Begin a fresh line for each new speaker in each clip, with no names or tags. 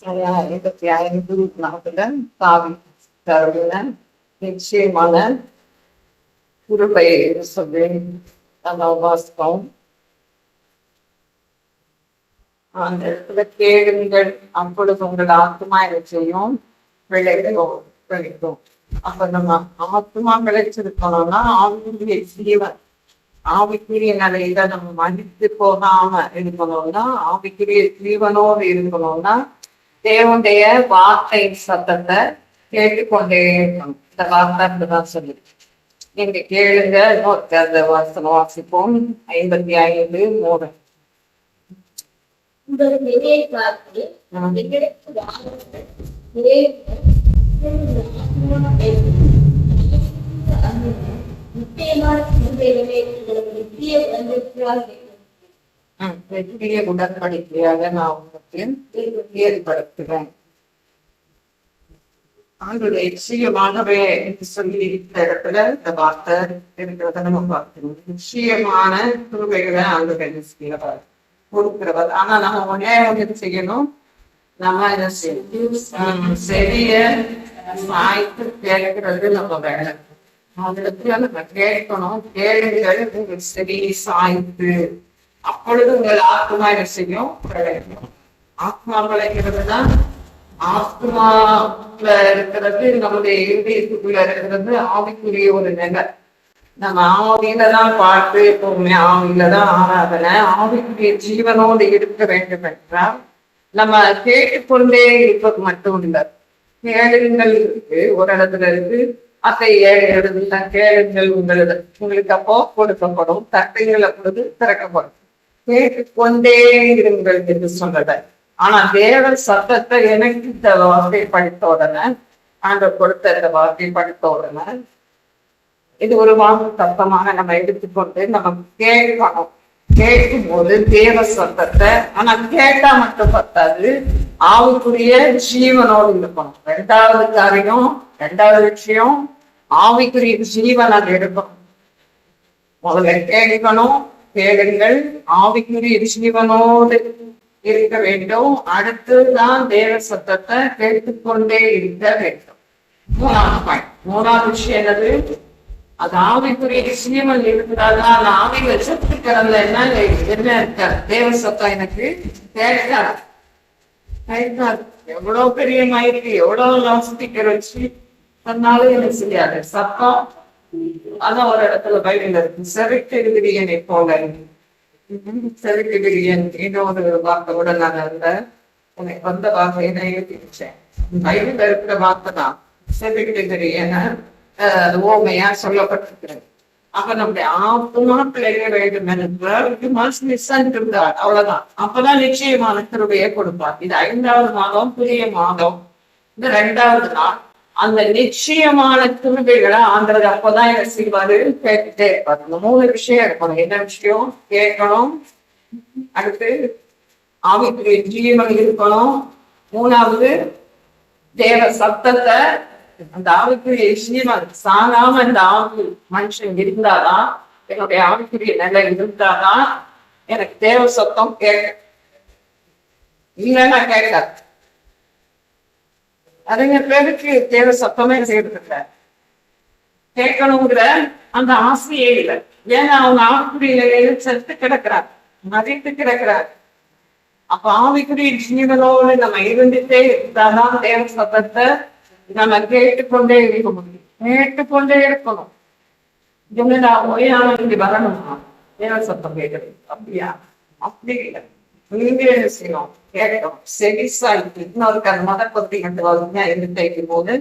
55 நாட்கள் தாவி தருகிற நிச்சயமான குருவை சொல்லி நம்ம வாசிப்போம். அந்த இடத்துல கேளுங்கள், அப்பொழுது உங்கள் ஆத்மா என்ன செய்யும்? விளைக்கும். அப்ப நம்ம ஆத்மா விளைச்சிருக்கணும்னா ஆவிக்குரிய ஜீவன், ஆவிக்குரிய நிலையில நம்ம மதித்து போகாம இருக்கணும்னா, ஆவிக்குரிய ஜீவனோடு இருக்கணும்னா தேவனுடைய வார்த்தை சத்தத்தை கேட்டுக்கொண்டே இருக்கணும். இந்த வார்த்தை தான் சொல்லி நீங்க கேளுங்க. அந்த வாசனம் வாசிப்போம். 55:3. உடன்படிக்கையாக நான் உங்களுக்கு ஏற்படுத்துகிறேன். ஆண்டுடைய நிச்சயமாகவே என்று சொல்லி இந்த இடத்துல இந்த வார்த்தை இருக்கிறத நம்ம பார்க்கணும். நிச்சயமான கிருபைகளை ஆண்டுகள் செய்யவர் கொடுக்கிறவர். ஆனா நம்ம ஒன்னே ஒன்று செய்யணும். நம்ம என்ன செய்யணும்? செடிய சாய்த்து கேட்கிறது நம்ம வேலை. அதுல நம்ம கேட்கணும். கேளுங்கள் உங்கள் செடியை சாய்த்து, அப்பொழுது உங்கள் ஆத்மா என்ன செய்யும்? விளையும். ஆத்மா விளைக்கிறதுனா ஆத்மால இருக்கிறது நம்முடைய இதயத்துக்குள்ள இருக்கிறது ஆவிக்குரிய ஒரு நிலை. நம்ம ஆவியில தான் பார்த்து எப்பவுமே ஆவியில தான் ஆராதனை. ஆவிக்குரிய ஜீவனோடு இருக்க வேண்டும் என்றால் நம்ம கேட்டுக்கொண்டே இருப்பது மட்டும் இல்லை. கேளுங்கள் இருக்கு, ஒரு இடத்துல இருக்கு. அத்தை 7 இடத்துல கேளுங்கள் உங்களுக்கு அப்போ கொடுக்கப்படும், தட்டைகளை பொழுது திறக்கப்படும். கேட்டுக்கொண்டே இருங்கள் என்று சொல்றத. ஆனா தேவ சத்தத்தை எனக்கு இந்த வார்த்தை படித்த உடனே, ஆண்டவர் கொடுத்த இந்த வார்த்தை படித்த உடனே இது ஒரு வாக்கு சத்தமாக நம்ம எடுத்துக்கொண்டு நம்ம கேட்கணும். கேட்கும் போது தேவ சத்தத்தை, ஆனா கேட்டா மட்டும் பத்தாது, ஆவிக்குரிய ஜீவனோடு இருக்கணும். ரெண்டாவது விஷயம் ஆவிக்குரிய ஜீவன் அது எடுக்கணும். முதல்ல கேட்கணும். கேளுங்கள், ஆவிக்குரிய ஜீவனோடு இருக்க வேண்டும். அடுத்துதான் தேவ சத்தத்தை கேட்டுக்கொண்டே இருக்க வேண்டும். மூணாவது விஷயம் என்னது? அது ஆவிக்குரிய ஜீவன் இருக்கிறதா? அந்த ஆவியில செத்துக்கிறதுல என்ன இருக்காது? தேவ சத்தம் எனக்கு கேட்காது. எவ்வளவு பெரிய மயிருக்கு எவ்வளவு ஸ்பீக்கர் வச்சு சொன்னாலும் எனக்கு செய்யாது. சத்தம் அதான் ஒரு இடத்துல பைபிள்ல இருக்கு. செருக்குகிரியனை போல. செருக்குகிரியன் இன்னொரு வார்த்தை கூட நான் உனக்கு வந்த வார்த்தையை எழுதிச்சேன். பைபிள்ல இருக்கிற வார்த்தை தான் செருக்குகிரியன அது ஓமையா சொல்லப்பட்டிருக்கிறது. அப்ப நம்முடைய ஆத்மா பிழைய வேண்டும் என்றால் அவ்வளவுதான். அப்பதான் நிச்சயமான கிருபையை கொடுப்பார். இது 5வது மாதம், புதிய மாதம். இந்த 2வது நாள் அந்த நிச்சயமான கிருபைகளை ஆண்டவர் அப்பதான் என்ன செய்வாரு? கேட்டுட்டே இருப்பாரு. இந்த 3 விஷயம் இருக்கணும். என்ன விஷயம்? கேட்கணும். அடுத்து ஆவிக்குரிய ஜீவன் இருக்கணும். 3வது தேவ சத்தத்தை, அந்த ஆவிக்குரிய ஜீவன் சாகாம இந்த ஆவி மனுஷன் இருந்தாதான், என்னுடைய ஆவிக்குரிய நிலை இருந்தாதான் எனக்கு தேவ சத்தம் கேட்க. இல்லைன்னா கேட்காது. அதுங்க பேருக்கு தேவ சத்தமே செய்யறதில்ல. கேட்கணுங்கிற அந்த ஆசையே இல்லை. ஏன்னா அவங்க ஆவிக்குரிய நிலையில செத்து கிடக்கிறார், மதித்து கிடக்கிறார். அப்ப ஆவிக்குரிய ஜீவனோடு நம்ம இருந்துட்டே இருந்தாதான் தேவ சத்தத்தை நம்ம கேட்டுக்கொண்டே இருக்க முடியும். கேட்டுக்கொண்டே இருக்கணும். நான் ஓயாம இங்க வரணுமா? தேவ சத்தம் கேட்கறது அப்படியா? அப்படி இல்லை. நீங்க என்ன செய்யணும்? கேட்கணும். செடி சாய்ப்பு. இன்னொரு மத பத்தி கண்டு வருங்க என்று கேட்கும் போது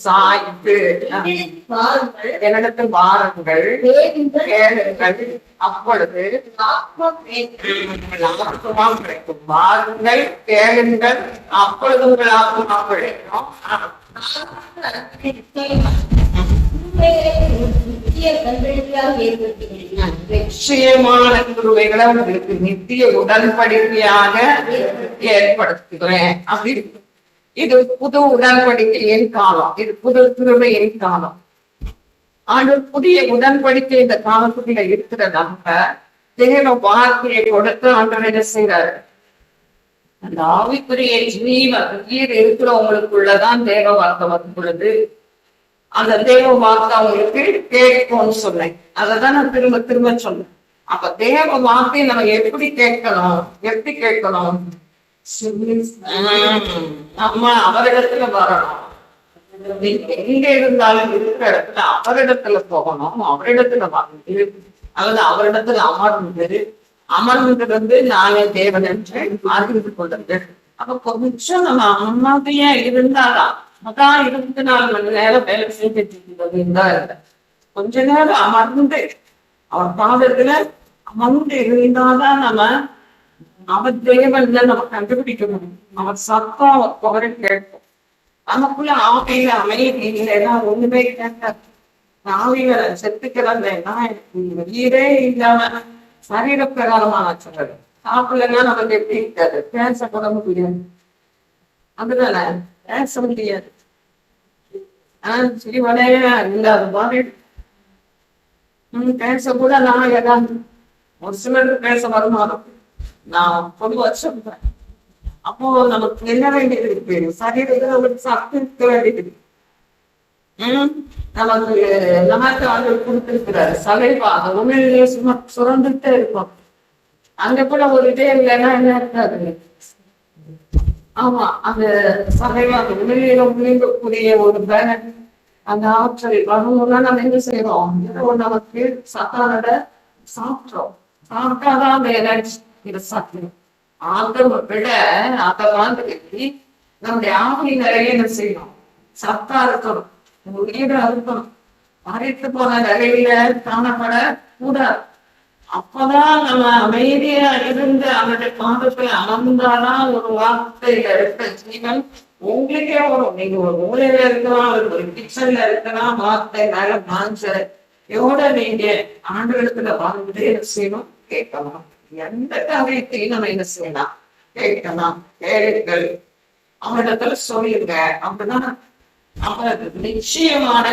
சாய்ப்பு என்னிடத்தில் வாருங்கள், கேளுங்கள், அப்பொழுது ஆத்மா கிடைக்கும். வாருங்கள், கேளுங்கள், அப்பொழுது உங்கள் ஆத்மா கிடைக்கும். நிச்சயமான கிருபைகளை உங்களுக்கு நித்திய உடன்படிக்கையாக ஏற்படுத்துகிறேன். அப்படி இருக்கு. இது புது உடன்படிக்கையின் காலம். இது புது கிருபையின் காலம். ஆண்டவர் புதிய உடன்படிக்கை இந்த காலத்துக்குள்ள இருக்கிற நம்ம தேவ வார்த்தையை கொடுத்து ஆண்டவர் என்ன செய்யறாரு? அந்த ஆவிக்குரிய ஜீவன் உயிர் இருக்கிறவங்களுக்குள்ளதான் தேவ வார்த்தை வரும் பொழுது அந்த தேவ வார்த்தை அவங்களுக்கு கேட்கும்னு சொன்னேன். அதைதான் நான் திரும்ப திரும்ப சொன்னேன். அப்ப தேவ வார்த்தையை நம்ம எப்படி கேட்கணும்? நம்ம அவரிடத்துல வரணும். எங்க இருந்தாலும் இருக்கிற இடத்துல அவரிடத்துல போகணும், அவரிடத்துல வந்து அல்லது அவரிடத்துல அமர்ந்து நானே தேவன் என்று அறிந்து கொண்டது. அப்ப கொஞ்சம் நம்ம அமைதியா இருந்தாதான், அதான் 24 மணி நேரம் வேலை செஞ்சுட்டு இருந்தா இல்லை, கொஞ்ச நேரம் அமர்ந்து அவர் பாதத்துல அமர்ந்து இருந்தாதான் நம்ம அவர் தேவன் நம்ம கண்டுபிடிக்க முடியும். அவர் சத்தம் அவர் குரல் கேட்கும். நமக்குள்ள ஆவியில அமைதி இல்லைன்னா ஒண்ணுமே கேட்காது. ஆவியில செத்துக்கிறதுனா உயிரே இல்லாம சரீர பிரகாரமான சொல்றது சாப்பிடலன்னா நமக்கு எப்படி இருக்காது, பேச கூட முடியாது. அதுதானே, பேச முடியாது. சரி வளைய இல்லாத மாதிரி பேச கூட நான் ஏதாவது ஒரு சிலருக்கு பேச வருமானம் நான் பொதுவா சொல்றேன். அப்போ நமக்கு என்ன வேண்டியது இருக்கு, சரீரத்துல நமக்கு சக்தி இருக்க வேண்டியது. நமக்கு ஆண்டு கொடுத்திருக்கிறாரு சலைவாக உண்மையிலேயே சும்மா சுரந்துட்டே இருக்கும். அங்க கூட ஒரு இதே இல்லைன்னா என்ன இருக்காது. ஆமா, அந்த சலைவாக உண்மையில உண்மைக்கூடிய ஒரு பேலன் அந்த ஆற்றல் வரணும்னா நம்ம என்ன செய்யறோம், நமக்கு சத்தானோட சாப்பிட்டாதான் அந்த எனர்ஜி இது சாப்பிடும். அதை விட அதை வாழ்ந்துக்கு நம்முடைய ஆவி நிறைய என்ன செய்யணும், சத்தா இருக்கணும், உயிரை இருக்கணும். மறைத்து போன நிலையில காணப்பட கூடாது. அப்பதான் நம்ம அமைதியா இருந்து அவனுடைய பாதத்துல அமர்ந்தாதான் ஒரு வார்த்தையில இருக்க ஜீவன் உங்களுக்கே வரும். நீங்க ஒரு மூலையில இருக்கலாம், ஒரு கிச்சன்ல இருக்கலாம், வார்த்தை மேல மாஞ்சோட நீங்க ஆண்டுகளுக்குள்ள வாழ்ந்து என்ன செய்யணும், கேட்கலாம். எந்த காரியத்தையும் நம்ம என்ன செய்யலாம், கேட்கலாம். கேளுங்கள், அவனிடத்துல சொல்லிருங்க. அப்படின்னா அவனுக்கு நிச்சயமான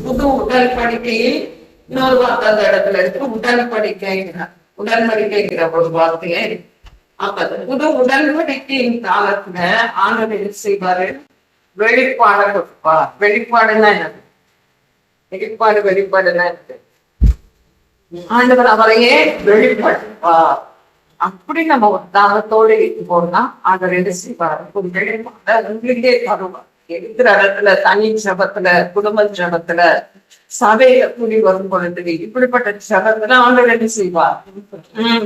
புது உடன்படிக்கையில் இன்னொரு வார்த்தை அந்த இடத்துல இருக்கு, உடன்படிக்கைங்கிற ஒரு வார்த்தையே. அப்ப புது உடன்படிக்கையின் காலத்துல ஆண்டவர் என்ன செய்வாரு, வெளிப்பாட கொடுப்பார். வெளிப்பாடுன்னா என்னது, வெளிப்பாடுன்னா என்னது, ஆண்டவர் அவரையே வெளிப்படுத்துவார். அப்படி நம்ம ஒரு தாகத்தோடு போனா ஆண்டவர் என்ன செய்வார், ஒரு வெளிப்பாட உங்களுக்கே தருவார். இருக்கிற இடத்துல, தனி ஜபத்துல, குடும்ப ஜபத்துல, சபையில கூடி வரும் பொழுது இப்படிப்பட்ட ஜபத்துல ஆண்டவர் என்ன செய்வார்,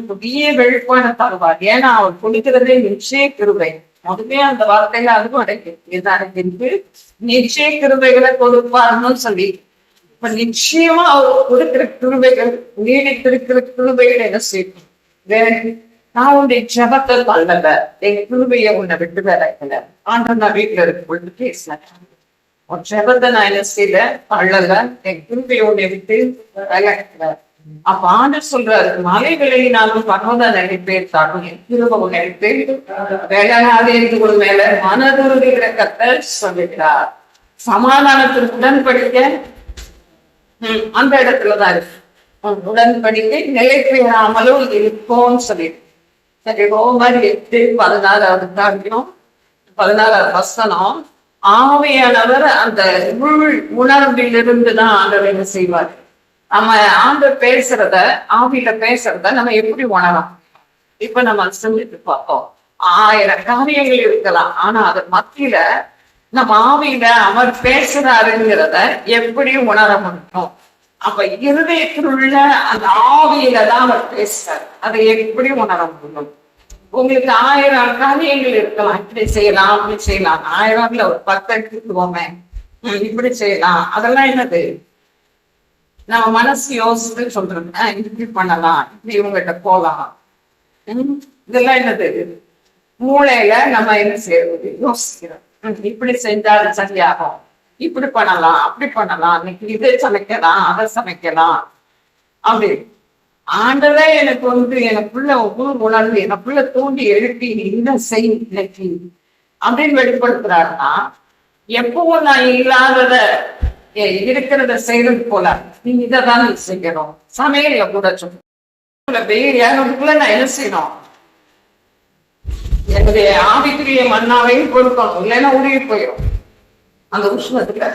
புதிய வெளிப்பாட தருவார். ஏன்னா அவர் கொடுக்கிறதே நிச்சய கிருபை. அதுவே அந்த வார்த்தையில அதுவும் அடைக்கிறது, நிச்சய கிருபைகளை கொடுப்பாருன்னு சொல்லி. இப்ப நிச்சயமா அவர் கொடுக்கிற கிருபைகள், நீடித்திருக்கிற கிருபைகள் என்ன செய்யும், நான் உன்னுடைய ஜபத்தை தள்ளல, என் கிருபையை உன்னை விட்டு விலகல. ஆண்டவர் நான் வீட்டுல இருக்கும் பொழுது பேசினேன், உன் ஜபத்தை நான் என்ன செய்யல, தள்ளல, என் கிருபையை உன்னை விட்டு விலகல. அப்ப ஆண்டவர் சொல்றாரு, மலை விலகினாலும் பகவத நினைப்பேன், என் கிருபை உன்னை விட்டு விலகாது என்று ஒரு மேல மனதுருகிற கர்த்தர் சொல்லுகிறார். சமாதானத்திற்கு உடன்படிக்க அந்த இடத்துலதான் இருக்கு. உடன்படிக்கை நிலை பெறாமலும் இருக்கும்னு சொல்லிட்டு. சரி, ரோமர் 8:14 காரியம் 14 வசனம். ஆவியானவர் அந்த உணர்விலிருந்துதான் ஆண்டவர் என்ன செய்வார். நம்ம ஆண்டவர் பேசுறத, ஆவியில பேசுறத நம்ம எப்படி உணரலாம்? இப்ப நம்ம செஞ்சுட்டு பார்த்தோம், 1000 காரியங்கள் இருக்கலாம். ஆனா அது மத்தியில நம்ம ஆவியில அவர் பேசுறாருங்கிறத எப்படி உணர முடியும்? அப்ப இருதயத்திலுள்ள அந்த ஆவியில தான் அவர் பேசுறாரு. அதை எப்படி உணர முடியும்? உங்களுக்கு 1000 காரியங்கள் இருக்கலாம், இப்படி செய்யலாம், அப்படி செய்யலாம். 1000 ஒரு 10 எடுத்துக்குவோமே, இப்படி செய்யலாம். அதெல்லாம் என்னது, நம்ம மனசு யோசித்து சொல்றது. இப்படி பண்ணலாம், இப்படி இவங்ககிட்ட போலாம். இதெல்லாம் என்னது, மூளையில நம்ம என்ன செய்யறது, யோசிக்கிறோம். இப்படி செஞ்சால் சரியாகும், இப்படி பண்ணலாம், அப்படி பண்ணலாம், இன்னைக்கு இதை சமைக்கலாம், அதை சமைக்கலாம். அப்படி ஆண்டவே எனக்கு எனக்குள்ள ஒவ்வொரு உணர்வு எனக்குள்ள தூண்டி எழுப்பி என்ன செய் இன்னைக்கு அப்படின்னு வெளிப்படுத்துறாருன்னா, எப்பவும் நான் இல்லாதத இருக்கிறத செய்யறது போல நீங்க இதைதான் செய்யணும். சமையல கூட சொல்ல வெயில் ஏறதுக்குள்ள நான் என்ன செய்யணும், என்னுடைய ஆவிக்குரிய மண்ணாவையும் கொடுக்கணும், இல்லைன்னா உருகி போயிடும் அந்த உஷ்ணத்துல.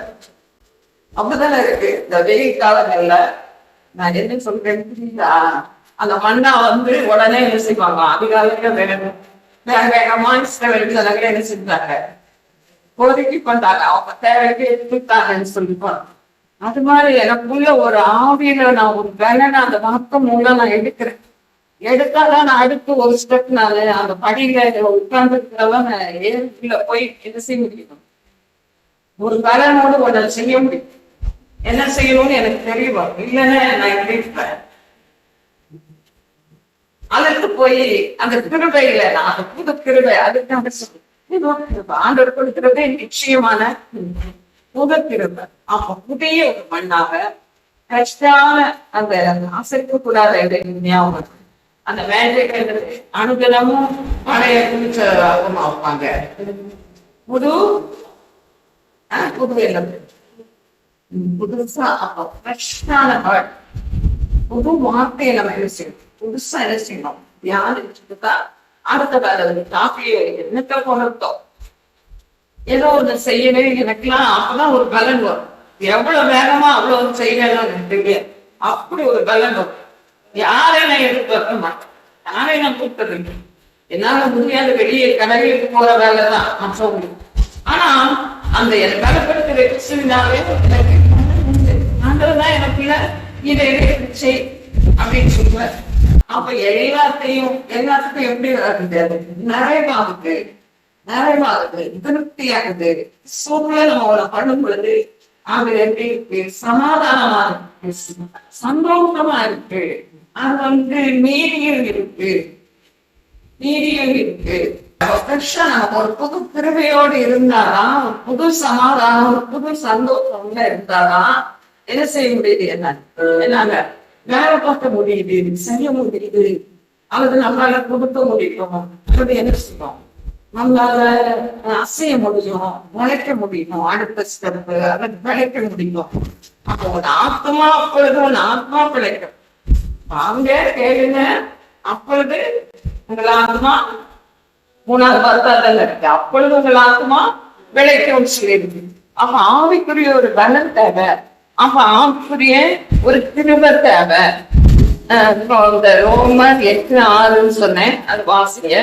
அப்படித்தானே இருக்கு இந்த வெயில் காலங்கள்ல. நான் என்ன சொல்றேன் புரியுதா? அந்த மண்ணா உடனே என்ன செய்வாங்க, அதிகாலையில வேணும் வேக வேகமா வெளிச்சனங்களே என்ன செஞ்சாங்க, ஒதுக்கி கொண்டாங்க, அவங்க தேவைக்கு எடுத்துட்டாங்கன்னு சொல்லிப்பாங்க. அது மாதிரி எனக்குள்ள ஒரு ஆவியில நான் ஒரு வேலைன்னா அந்த வாக்கம் மூலம் நான் எடுக்கிறேன். எடுத்தாதான் நான் அடுத்து ஒரு ஸ்டெப் நான் அந்த படியில உட்கார்ந்துருக்கிறவன் ஏற்குள்ள போய் என்ன செய்ய முடியும், ஒரு வேலைனோடு ஒன்றை செய்ய முடியும். என்ன செய்யணும்னு எனக்கு தெரியும். இல்லைன்னா நான் எப்படி இருப்பேன், அதற்கு போய் அந்த கிருபையில நான் அந்த புது கிருபை அதுக்கு ஆண்டவர் கொடுக்கிறதே நிச்சயமான புது கிருபை. அப்ப புதிய ஒரு மண்ணாக கஷ்டான அந்த அசைக்க கூடாத ஞாபகம் அந்த மேஜைகள் அனுகலமும் பழைய புதுசாகவும் வைப்பாங்க. புது புது எல்லாம் புதுசா அப்ப ஃப்ரெஷ்ஷான புது வார்த்தையை நம்ம என்ன செய்யணும், புதுசா என்ன செய்யணும், தியானிச்சுட்டுதா அடுத்த வேலை காப்பியை என்னத்தை கொண்டோம் ஏதோ ஒண்ணு செய்யணும். எனக்குலாம் அப்பதான் ஒரு பலன் வரும். எவ்வளவு வேகமா அவ்வளவு செய்யணும் தெரியாது, அப்படி ஒரு பலன் வரும். யாரையும் நான் எதிர்பார்க்க மாட்டேன், யாரையும் நான் கூப்பிட்டது என்னால முடியாத வெளியே கடலுக்கு போற வேலைதான் மற்றவங்களுக்கு. ஆனா அந்த பலப்படுத்துற கிறிஸ்துவினாவே ஆண்டவர்தான் எனக்குள்ள இதை செய் அப்படின்னு சொல்லுவார். அப்ப எல்லாத்துக்கும் எப்படி ஆகுது, நிறைவாகுது, திருப்தியாகுது. சூழ்நிலை நம்ம பண்ணும் பொழுது அது எப்படி இருக்கு, சமாதானமா இருக்கு, சந்தோஷமா இருக்கு. அது நீதியும் இருக்கு. நம்ம ஒரு புது கிருபையோடு இருந்தாதான், ஒரு புது சமாதானம், ஒரு புது சந்தோஷம் இருந்தாதான் என்ன செய்ய முடியுது, என்னால வேலை பார்க்க முடியுது, செய்ய முடியுது, அல்லது நம்மளால கொடுக்க முடியும், அப்படி என்ன செய்யும், நம்மளால அசைய முடியும், முளைக்க முடியும், அடுத்த ஸ்டெப்பு அல்லது பிழைக்க முடியும். அப்போ ஒரு ஆத்மா அப்பொழுது ஒரு ஆத்மா பிழைக்கும். வாங்க கேளுங்க, அப்பொழுது உங்கள் ஆத்மா 3வது பர்த்தாதல் இருக்கு, அப்பொழுது உங்கள் ஆத்மா விளைக்கும் சொல்லியிருக்கு. அப்ப ஆவிக்குரிய ஒரு பலன் தேவை, அப்ப ஆவிக்குரிய ஒரு கிருபை தேவை. இந்த ரோமர் 8:6 சொன்னேன், அது வாசிங்க.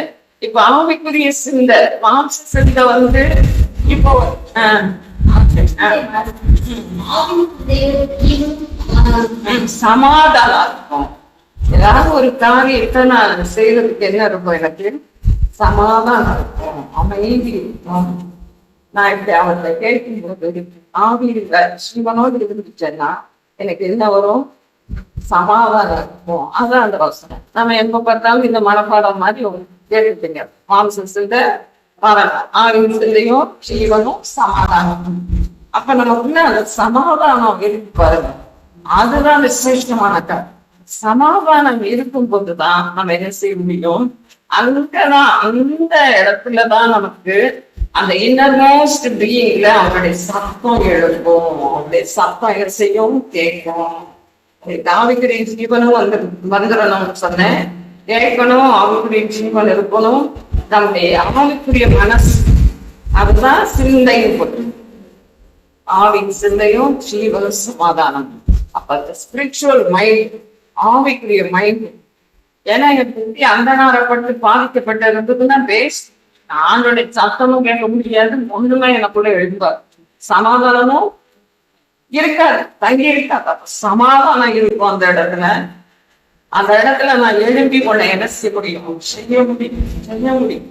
இப்ப ஆவிக்குரிய சிந்தை, மாம்ச சிந்தை இப்போ சமாதானம் இருக்கும். ஏதாவது ஒரு காரியத்தை நான் செய்யறதுக்கு என்ன இருக்கும், எனக்கு சமாதானம் இருக்கும், அமைதி இருக்கும். நான் இப்படி அவர்கிட்ட கேட்கும்போது ஆவியில சிவனோடு இருந்துச்சேன்னா எனக்கு என்ன வரும், சமாதானம் இருக்கும். அதான் அந்த வசனம். நம்ம எப்ப பார்த்தாலும் இந்த மனப்பாடம் மாதிரி கேட்டுட்டீங்க. மாம்ச சிந்தை ஆவியின் சிந்தையும் ஜீவனும் சமாதானம். அப்ப நமக்குள்ள அந்த சமாதானம் இருக்கு பாருங்க, அதுதான் விசேஷமான சமாதானம் இருக்கும் போதுதான் நம்ம என்ன செய்ய முடியும். அங்கதான் அந்த இடத்துலதான் நமக்கு அந்த இன்னர்மோஸ்ட் பீயிங்ல அவருடைய சத்தம் எழுப்பும், அவருடைய சத்தம் என்ன செய்யும், கேட்கும். ஆவிக்குரிய ஜீவனும் வந்துடணும்னு சொன்னேன், கேட்கணும், ஆவிக்குரிய ஜீவன் இருக்கணும். நம்முடைய ஆவிக்குரிய மனசு அதுதான் சிந்தையும் போட்டு, ஆவின் சிந்தையும் ஜீவனும் சமாதானம். அப்ப ஸ்பிரிச்சுவல் மைண்ட், ஆவிக்குரிய மைண்ட். ஏன்னா புத்தி அந்தனாரப்பட்டு பாதிக்கப்பட்டு இருந்ததுன்னா வேஸ்ட். ஆண்டோடைய சத்தமும் கேட்க முடியாது, ஒண்ணுமே எனக்குள்ள எழுப்பாது, சமாதானமும் இருக்காது, தங்கி இருக்காது. சமாதானம் இருக்கும் அந்த இடத்துல. அந்த இடத்துல நான் எழுப்பி கொண்ட என்ன செய்ய முடியும், செய்ய முடியும்.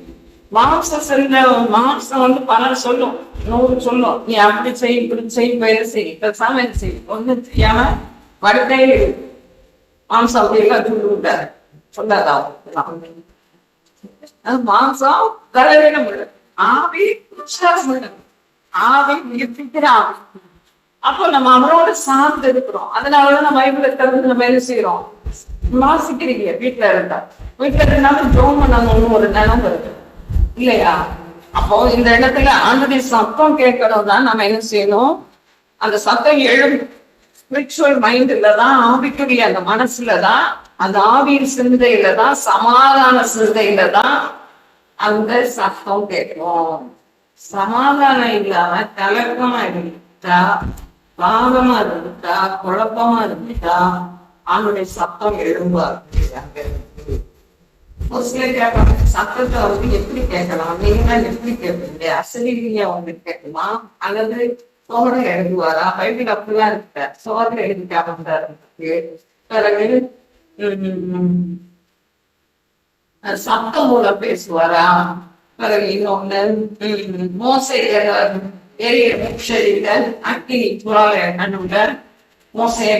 மாம்சம் செல்ல மாம்சம் பலர் சொல்லும், 100 சொல்லும், நீ அப்படி செய், இப்படி செய், பயிர் செய், சமையல் செய், ஒன்றும் செய்யாம வருடையில் மாம்சம் அப்படி எல்லாம் சொல்லிவிட்டாரு, சொல்லாதான். மாம்சம் தலைவீனம் உள்ளது, ஆவி உற்சாகம் உள்ளது, ஆவி உயிர்ப்பிக்கிற ஆவி. அப்போ நம்ம அவரோட சார்ந்து இருக்கிறோம். அதனாலதான் நம்ம பைபிளை திறந்து நம்ம என்ன செய்யறோம், வாசிக்கிறீங்க. வீட்டுல இருந்தாலும் ஜோம் பண்ணணும்னு ஒரு நினைவு இருக்கு இல்லையா? அப்போ இந்த இடத்துல ஆண்டுடைய சத்தம் கேட்கணும் தான் நம்ம என்ன செய்யணும், அந்த சத்தம் எழும் ஸ்பிரிச்சுவல் மைண்ட்லதான், ஆவிக்குரிய அந்த மனசுலதான், அந்த ஆவியின் சிந்தையில தான், சமாதான சிந்தையில தான் அந்த சத்தம் கேட்கும். சமாதானம் இல்லாம கலக்கமா இருந்துட்டா, பாவமா இருந்துட்டா, குழப்பமா இருந்துட்டா அவனுடைய சத்தம் எழும்பாங்க. ஒரு சில கேட்பாங்க, சத்தத்தை வந்து எப்படி கேட்கலாம், நீங்க எப்படி கேட்பீங்க, அசரீரியா வந்து கேட்கணுமா அல்லது சோழ எழுதுவாரா? பைபிள் அப்படிலாம் இருக்க சோழ எழுதிட்டாங்க. பிறகு சத்தம் மூலம் பேசுவாரா? பிறகு இன்னொன்னு மோசை எரிய முஷரிகள் அக்கினி புறாவை கண்ணுங்க மோசையை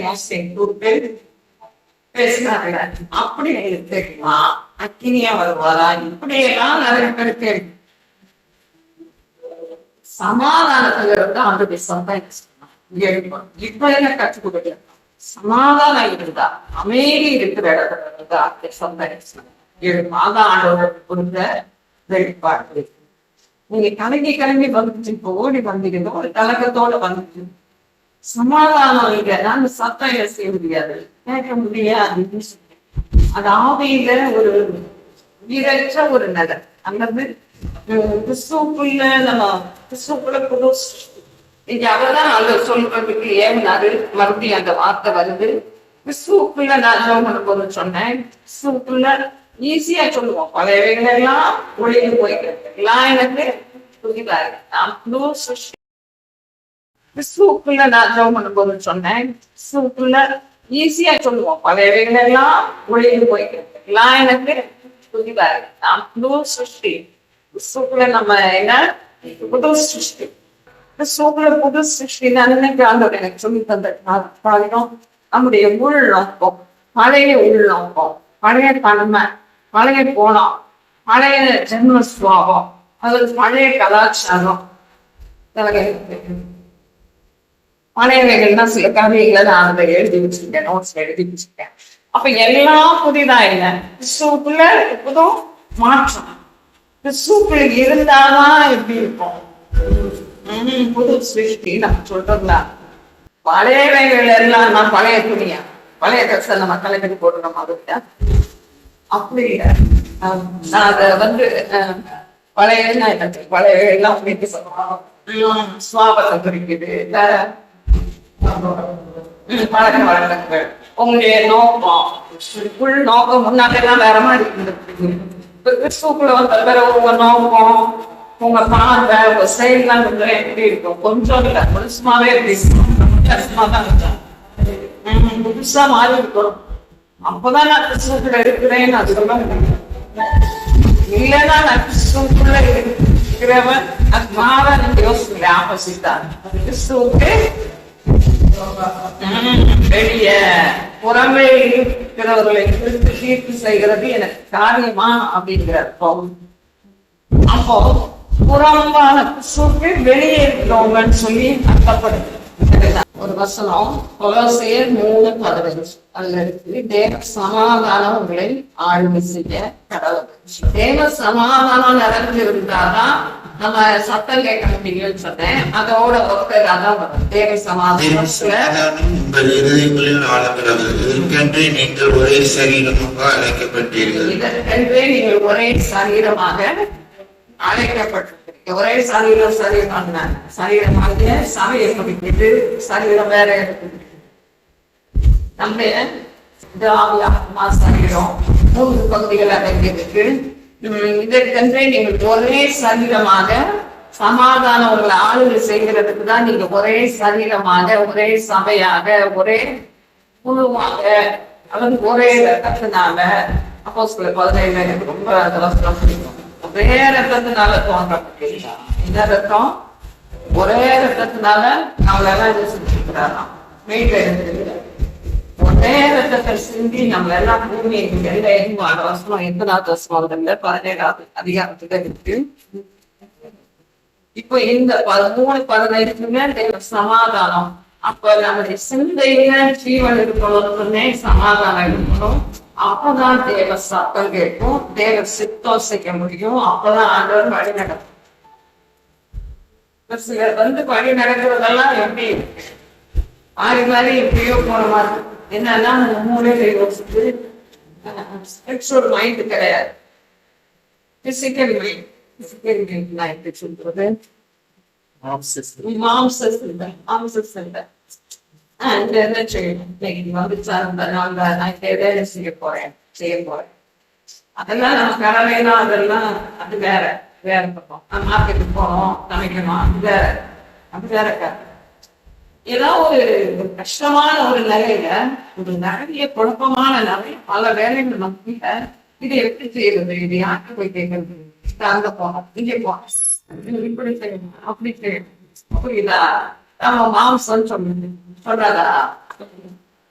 கூப்பிட்டு பேசினாங்க. அப்படி தெரியுமா? அக்கினியா வருவாரா? இப்படியெல்லாம் நிறைய பேர் கேள்வி. சமாதானத்துல இருந்து அவருடைய சந்தேகம் இப்ப என்ன கற்றுக் கொடுக்க? சமாதானம் இருந்தா, அமைதி இருக்கிற இடத்துல இருந்தா அந்த சந்தேகம் மாதாண்டோட புரிந்த வெளிப்பாடு. நீங்க கிளம்பி வந்துச்சு, இப்ப ஓடி வந்தீங்க, ஒரு கலக்கத்தோட வந்துச்சு, சமாதானம் இல்லைன்னா அந்த சத்தம் செய்ய முடியாது, கேட்க முடியாது. அது ஆவியில ஒரு உயிரற்ற ஒரு நிலை. அல்லது கிறிஸ்துக்குள்ள நம்ம கிறிஸ்துக்குள்ள புது நீங்க அவர்தான் அந்த சொல்றதுக்கு ஏன்னாரு. மறுபடியும் அந்த வார்த்தை வருது. கிறிஸ்துக்குள்ள நான் ஜெபம் பண்ண போது சொன்னேன். கிறிஸ்துக்குள்ள ஈஸியா சொல்லுவோம், பழையவைகள் எல்லாம் ஒளிந்து போய்க்கிறது எல்லாம் எனக்கு புதிதா இருக்கு. நான் புது சிருஷ்டி. கிறிஸ்துக்குள்ள நான் ஜெபம் பண்ண போது சொன்னேன். கிறிஸ்துக்குள்ள ஈஸியா சொல்லுவோம், பழையவைகள் எல்லாம் ஒளிந்து போய்க்கிறது எல்லாம் எனக்கு புதிதா இருக்கு. நான் புது சிருஷ்டி. கிறிஸ்துக்குள்ள நம்ம என்ன புது சிருஷ்டி. கிறிஸ்துக்குள்ள புது சிருஷ்டி. அன்னைக்கு ஆண்டவர் எனக்கு சொல்லி தந்த பழகம் நம்முடைய உள் நோக்கம், பழைய உள் நோக்கம், பழைய தன்மை, பழைய கோணம், பழைய ஜென்ம சுவாபம், அதாவது பழைய கலாச்சாரம், பழையவைகள்னா சில கதைகளை நான் அதை எழுதி வச்சிருக்கேன், நோட்ஸ்ல எழுதி வச்சிருக்கேன். அப்ப எல்லாம் புதிதா இல்லை. கிறிஸ்துக்குள்ள புது மாற்றம். கிறிஸ்துக்குள்ள இருந்தாதான் எப்படி இருக்கும்? புது சிருஷ்டி நம்ம சொல்றோம்ல. பழையவைகள் எல்லாம் நான் பழைய துணியா, பழைய கட்ச நம்ம தலைக்கடி போடுற மாதிரி அப்படி இல்லை. நான் அதை வந்து பழைய எல்லாம் வீட்டு சொல்லுவோம். சுவாபத்தை குறிக்குது, பழக்க வழக்கங்கள், உங்களுடைய நோக்கம், உள் நோக்கம் முன்னாடிலாம் வேற மாதிரி இருந்துருக்கு. கிறிஸ்துக்குள்ள வந்த பிறகு உங்க நோக்கம், உங்க பார்வை, உங்க செயல்லாம் கொஞ்சம் எப்படி இருக்கும்? கொஞ்சம் இல்லை, முழுசுமாவே எப்படி வித்தியாசமாதான் இருக்கும். புதுசா மாறி இருக்கணும். அப்பதான் நான் கிறிஸ்துக்குள்ள இருக்கிறேன்னு அது சொல்ல முடியும். இல்லைன்னா நான் கிறிஸ்துக்குள்ள இருக்கிறவன் அது மாற நீங்க யோசிக்கல. ஆப்போசிட்டா கிறிஸ்துவுக்கு வெளிய புறமே இருக்கிறவர்களை குறித்து தீர்ப்பு செய்கிறது எனக்கு காரியமா அப்படிங்கிறார் பவுல். அப்போ புறம்பான கிறிஸ்துவுக்கு வெளியே இருக்கிறவங்கன்னு சொல்லி அர்த்தப்படுது. ஒரு வசனம் கொலோசியர் 3:15 அதுல இருக்கு, தேவ சமாதானம் உங்களை ஆளுமை செய்ய கடவுள். தேவ சமாதானம் நடந்து இருந்தாதான் நம்ம சத்தம் கேட்க முடியும்னு சொன்னேன். அதோட ஒருத்தராதான் வரும் தேவ சமாதானம்
உங்கள் இருதயங்களில் ஆளப்படுகிறது. இதற்கென்றே நீங்கள் ஒரே சரீரமாக அழைக்கப்பட்டீர்கள்.
இதற்கென்றே நீங்கள் ஒரே சரீரமாக அழைக்கப்பட்டிருக்கிறீங்க. ஒரே சரீரம் சரீரமாக சபையை குறிப்பிட்டு சரீரம் வேற இருக்குது. நம்முடைய ஆத்மா சரீரம் 3 பகுதிகள் அடங்கியிருக்கு. இதற்கென்றே நீங்கள் ஒரே சரீரமாக சமாதானம் உங்களை ஆளுகை செய்கிறதுக்கு தான் நீங்க ஒரே சரீரமாக, ஒரே சபையாக, ஒரே குழுவாக, அல்லது ஒரே ரத்தத்தினால. அப்போஸ்தலர் 17 எனக்கு ரொம்ப அதெல்லாம் பிடிக்கும். ஒரே ரத்தத்தினால தோன்றப்பட்டீங்களா? இந்த ரத்தம் ஒரே ரத்தத்தினால நம்மளெல்லாம் இது செஞ்சுக்கிறாராம். வீட்டுல இருந்து ஒரே ரத்தத்தை சிந்தி நம்மள எல்லாம் பூமி வசனம் 8வது வசனம் 17வது அதிகாரத்துல இருக்கு. இப்போ இந்த 13-15 சமாதானம். அப்ப நம்முடைய சிந்தையில ஜீவன் இருக்கணும்னே சமாதானம் இருக்கணும். அப்பதான் தேவ சத்தம் கேட்கும், தேவ சித்தம் செய்ய முடியும். அப்பதான் ஆண்டவர் வழி நடக்கும். சிலர் வந்து வழி நடக்கிறதெல்லாம் எப்படி மாறி மாறி எப்படியோ போன மாதிரி என்னன்னா மூளையில யோசிச்சு மைண்ட் கிடையாது. Physical mind. பிசிக்கல் மைண்ட்னா எப்படி சொல்றது? மாம்ச சிந்தை. என்ன செய்யணும்? இன்னைக்கு வந்துச்சா இந்த நாள் நான் இந்த வேலை செய்ய போறேன். அதெல்லாம் நம்ம கடமைனா அதெல்லாம் அது வேற பக்கம். நம்ம மார்க்கெட்டுக்கு போனோம், சமைக்கணும், அது வேற ஏதாவது ஒரு கஷ்டமான ஒரு நிலையில, ஒரு நிறைய குழப்பமான நிலை, பல வேலைகள் நம்ம இதை எப்படி செய்யறது, இது யாருக்கு போய் கேட்கறது, அங்க போனோம், இங்கே போனோம், இப்படி செய்யணும், அப்படி செய்யணும், புரியுதா? நம்ம மாம்சம் சொல்றதா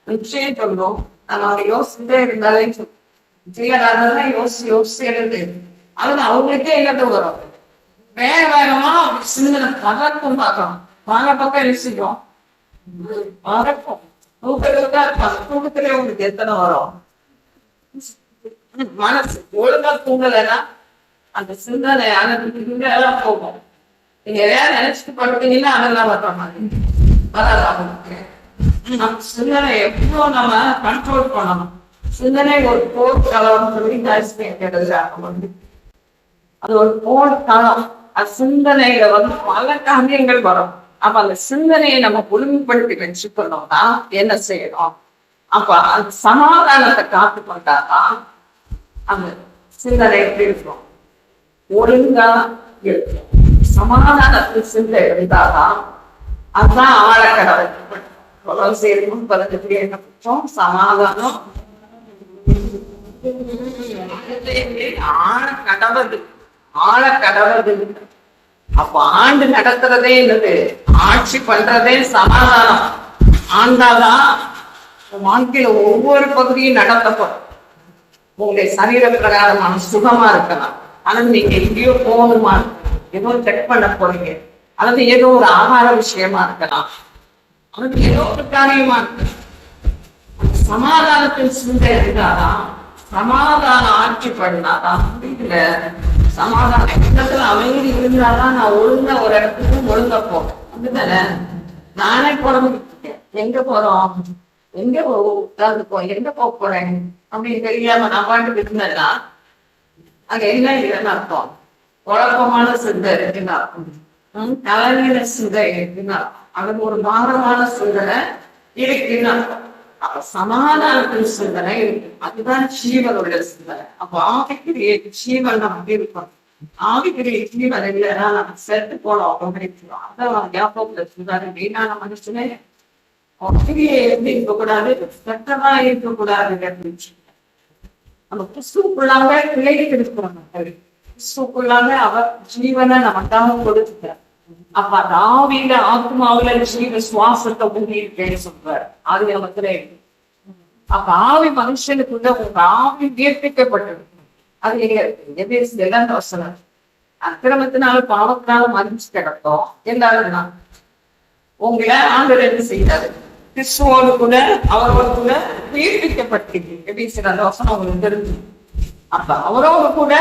நிச்சயம் சொல்லும். நம்ம யோசிச்சுட்டே இருந்தாலே செய்யறாதான் யோசிச்சு எழுது. அது அவங்களுக்கே இல்லது வரும். வேகமா சிந்தனை பகக்கும் பார்க்கணும். பக்கம் யோசிக்கும் பறக்கும். தூக்கத்திலே உங்களுக்கு எத்தனை வரும்? மனசு ஒழுங்கா தூங்கலைன்னா அந்த சிந்தனை எல்லாம் போகும். நீங்க எதையாவது நினைச்சிட்டு படுத்தீங்கன்னா அதெல்லாம் வராது அவங்களுக்கு. நம்ம சிந்தனை எவ்வளவு நம்ம கண்ட்ரோல் பண்ணணும். சிந்தனை ஒரு போர்க்களம் சொல்லி அது ஒரு போர்க்களம். சிந்தனையில பல காரியங்கள் வரும். அப்ப அந்த சிந்தனையை நம்ம ஒழுங்குபடுத்தி வச்சுக்கணும்னா என்ன செய்யணும்? அப்ப அந்த சமாதானத்தை காத்து கொண்டாதான் அந்த சிந்தனை எப்படி இருக்கும்? ஒழுங்கா இருக்கும். சமாதானத்தில் சிந்தை இருந்தாதான் அதுதான் ஆழக்கடவை. என்ன பட்சம் சமாதானம் ஆழக்கடவது. அப்ப ஆண்டு நடத்துறதே என்னது? ஆட்சி பண்றதே சமாதானம். ஆண்டாதான் வாழ்க்கையில ஒவ்வொரு பகுதியும் நடத்தப்படும். உங்களுடைய சரீர பிரகாரமான சுகமா இருக்கலாம், அல்லது நீங்க எங்கேயோ போகணுமா, ஏதோ செக் பண்ண போறீங்க, அல்லது ஏதோ ஒரு ஆகார விஷயமா இருக்கலாம், அல்லது ஏதோ ஒரு காரியமா இருக்கு. சமாதானத்தின் சிந்தை இருந்தாதான், சமாதானம் ஆட்சி பண்ணாதான், வீட்டுல சமாதானம் இடத்துல அமைதி இருந்தாதான் நான் ஒழுங்கா ஒரு இடத்துக்கு ஒழுங்கா போறேன். அப்படிதானே? நானே குழம்புக்கிட்டேன், எங்க போறோம், எங்க உட்கார்ந்துப்போம், எங்க போக போறேன் அப்படின்னு தெரியாம நான் பாட்டு இருந்தேன்னா அங்க என்ன இல்லைன்னு அர்த்தம்? குழப்பமான சிந்தை இருக்குன்னா, கலங்கின சிந்தை இருக்குன்னா, அது ஒரு பாரமான சிந்தனை இருக்குன்னா, சமாதானத்தின் சிந்தனை இருக்கு. அதுதான் ஜீவனுடைய சிந்தனை. அப்ப ஆவிக்குரிய ஜீவன் நமக்கு இருக்கும். ஆவிக்குரிய ஜீவன் இல்லைன்னா நம்ம செத்து போனோம் அப்படின்னு அதான் ஞாபகத்துல சொல்றாரு. வீணான மனுஷனே ஆவியே எப்படி இருக்கக்கூடாது, செத்ததா இருக்கக்கூடாது அப்படின்னு. நம்ம கிறிஸ்துக்குள்ளாக பிள்ளைகள் இருக்கிறோம். கிறிஸ்துக்குள்ளாக அவர் ஜீவனை நமக்காக கொடுத்துட்டார். அப்ப அந்த ஆவியில ஆத்மாவில ஜீவ சுவாசத்தை ஊதியிருக்கேன்னு சொல்றாரு. அது நமக்கு. அப்ப ஆவி மனுஷனுக்குள்ள உங்க ஆவி உயர்த்திக்கப்பட்டது. அது எல்லாம் வசனம். அக்கிரமத்தினால பாவத்தினால மதிச்சு கிடக்கும் எல்லாரும் தான். உங்களை ஆண்டவர் என்ன செய்தாரு? கிறிஸ்துவோடு கூட அவரோடு கூட உயிர்ப்பிக்கப்பட்டிருக்கு. எப்படி சில வசனம் உங்களுக்கு தெரிஞ்சு. அப்ப அவரோடு கூட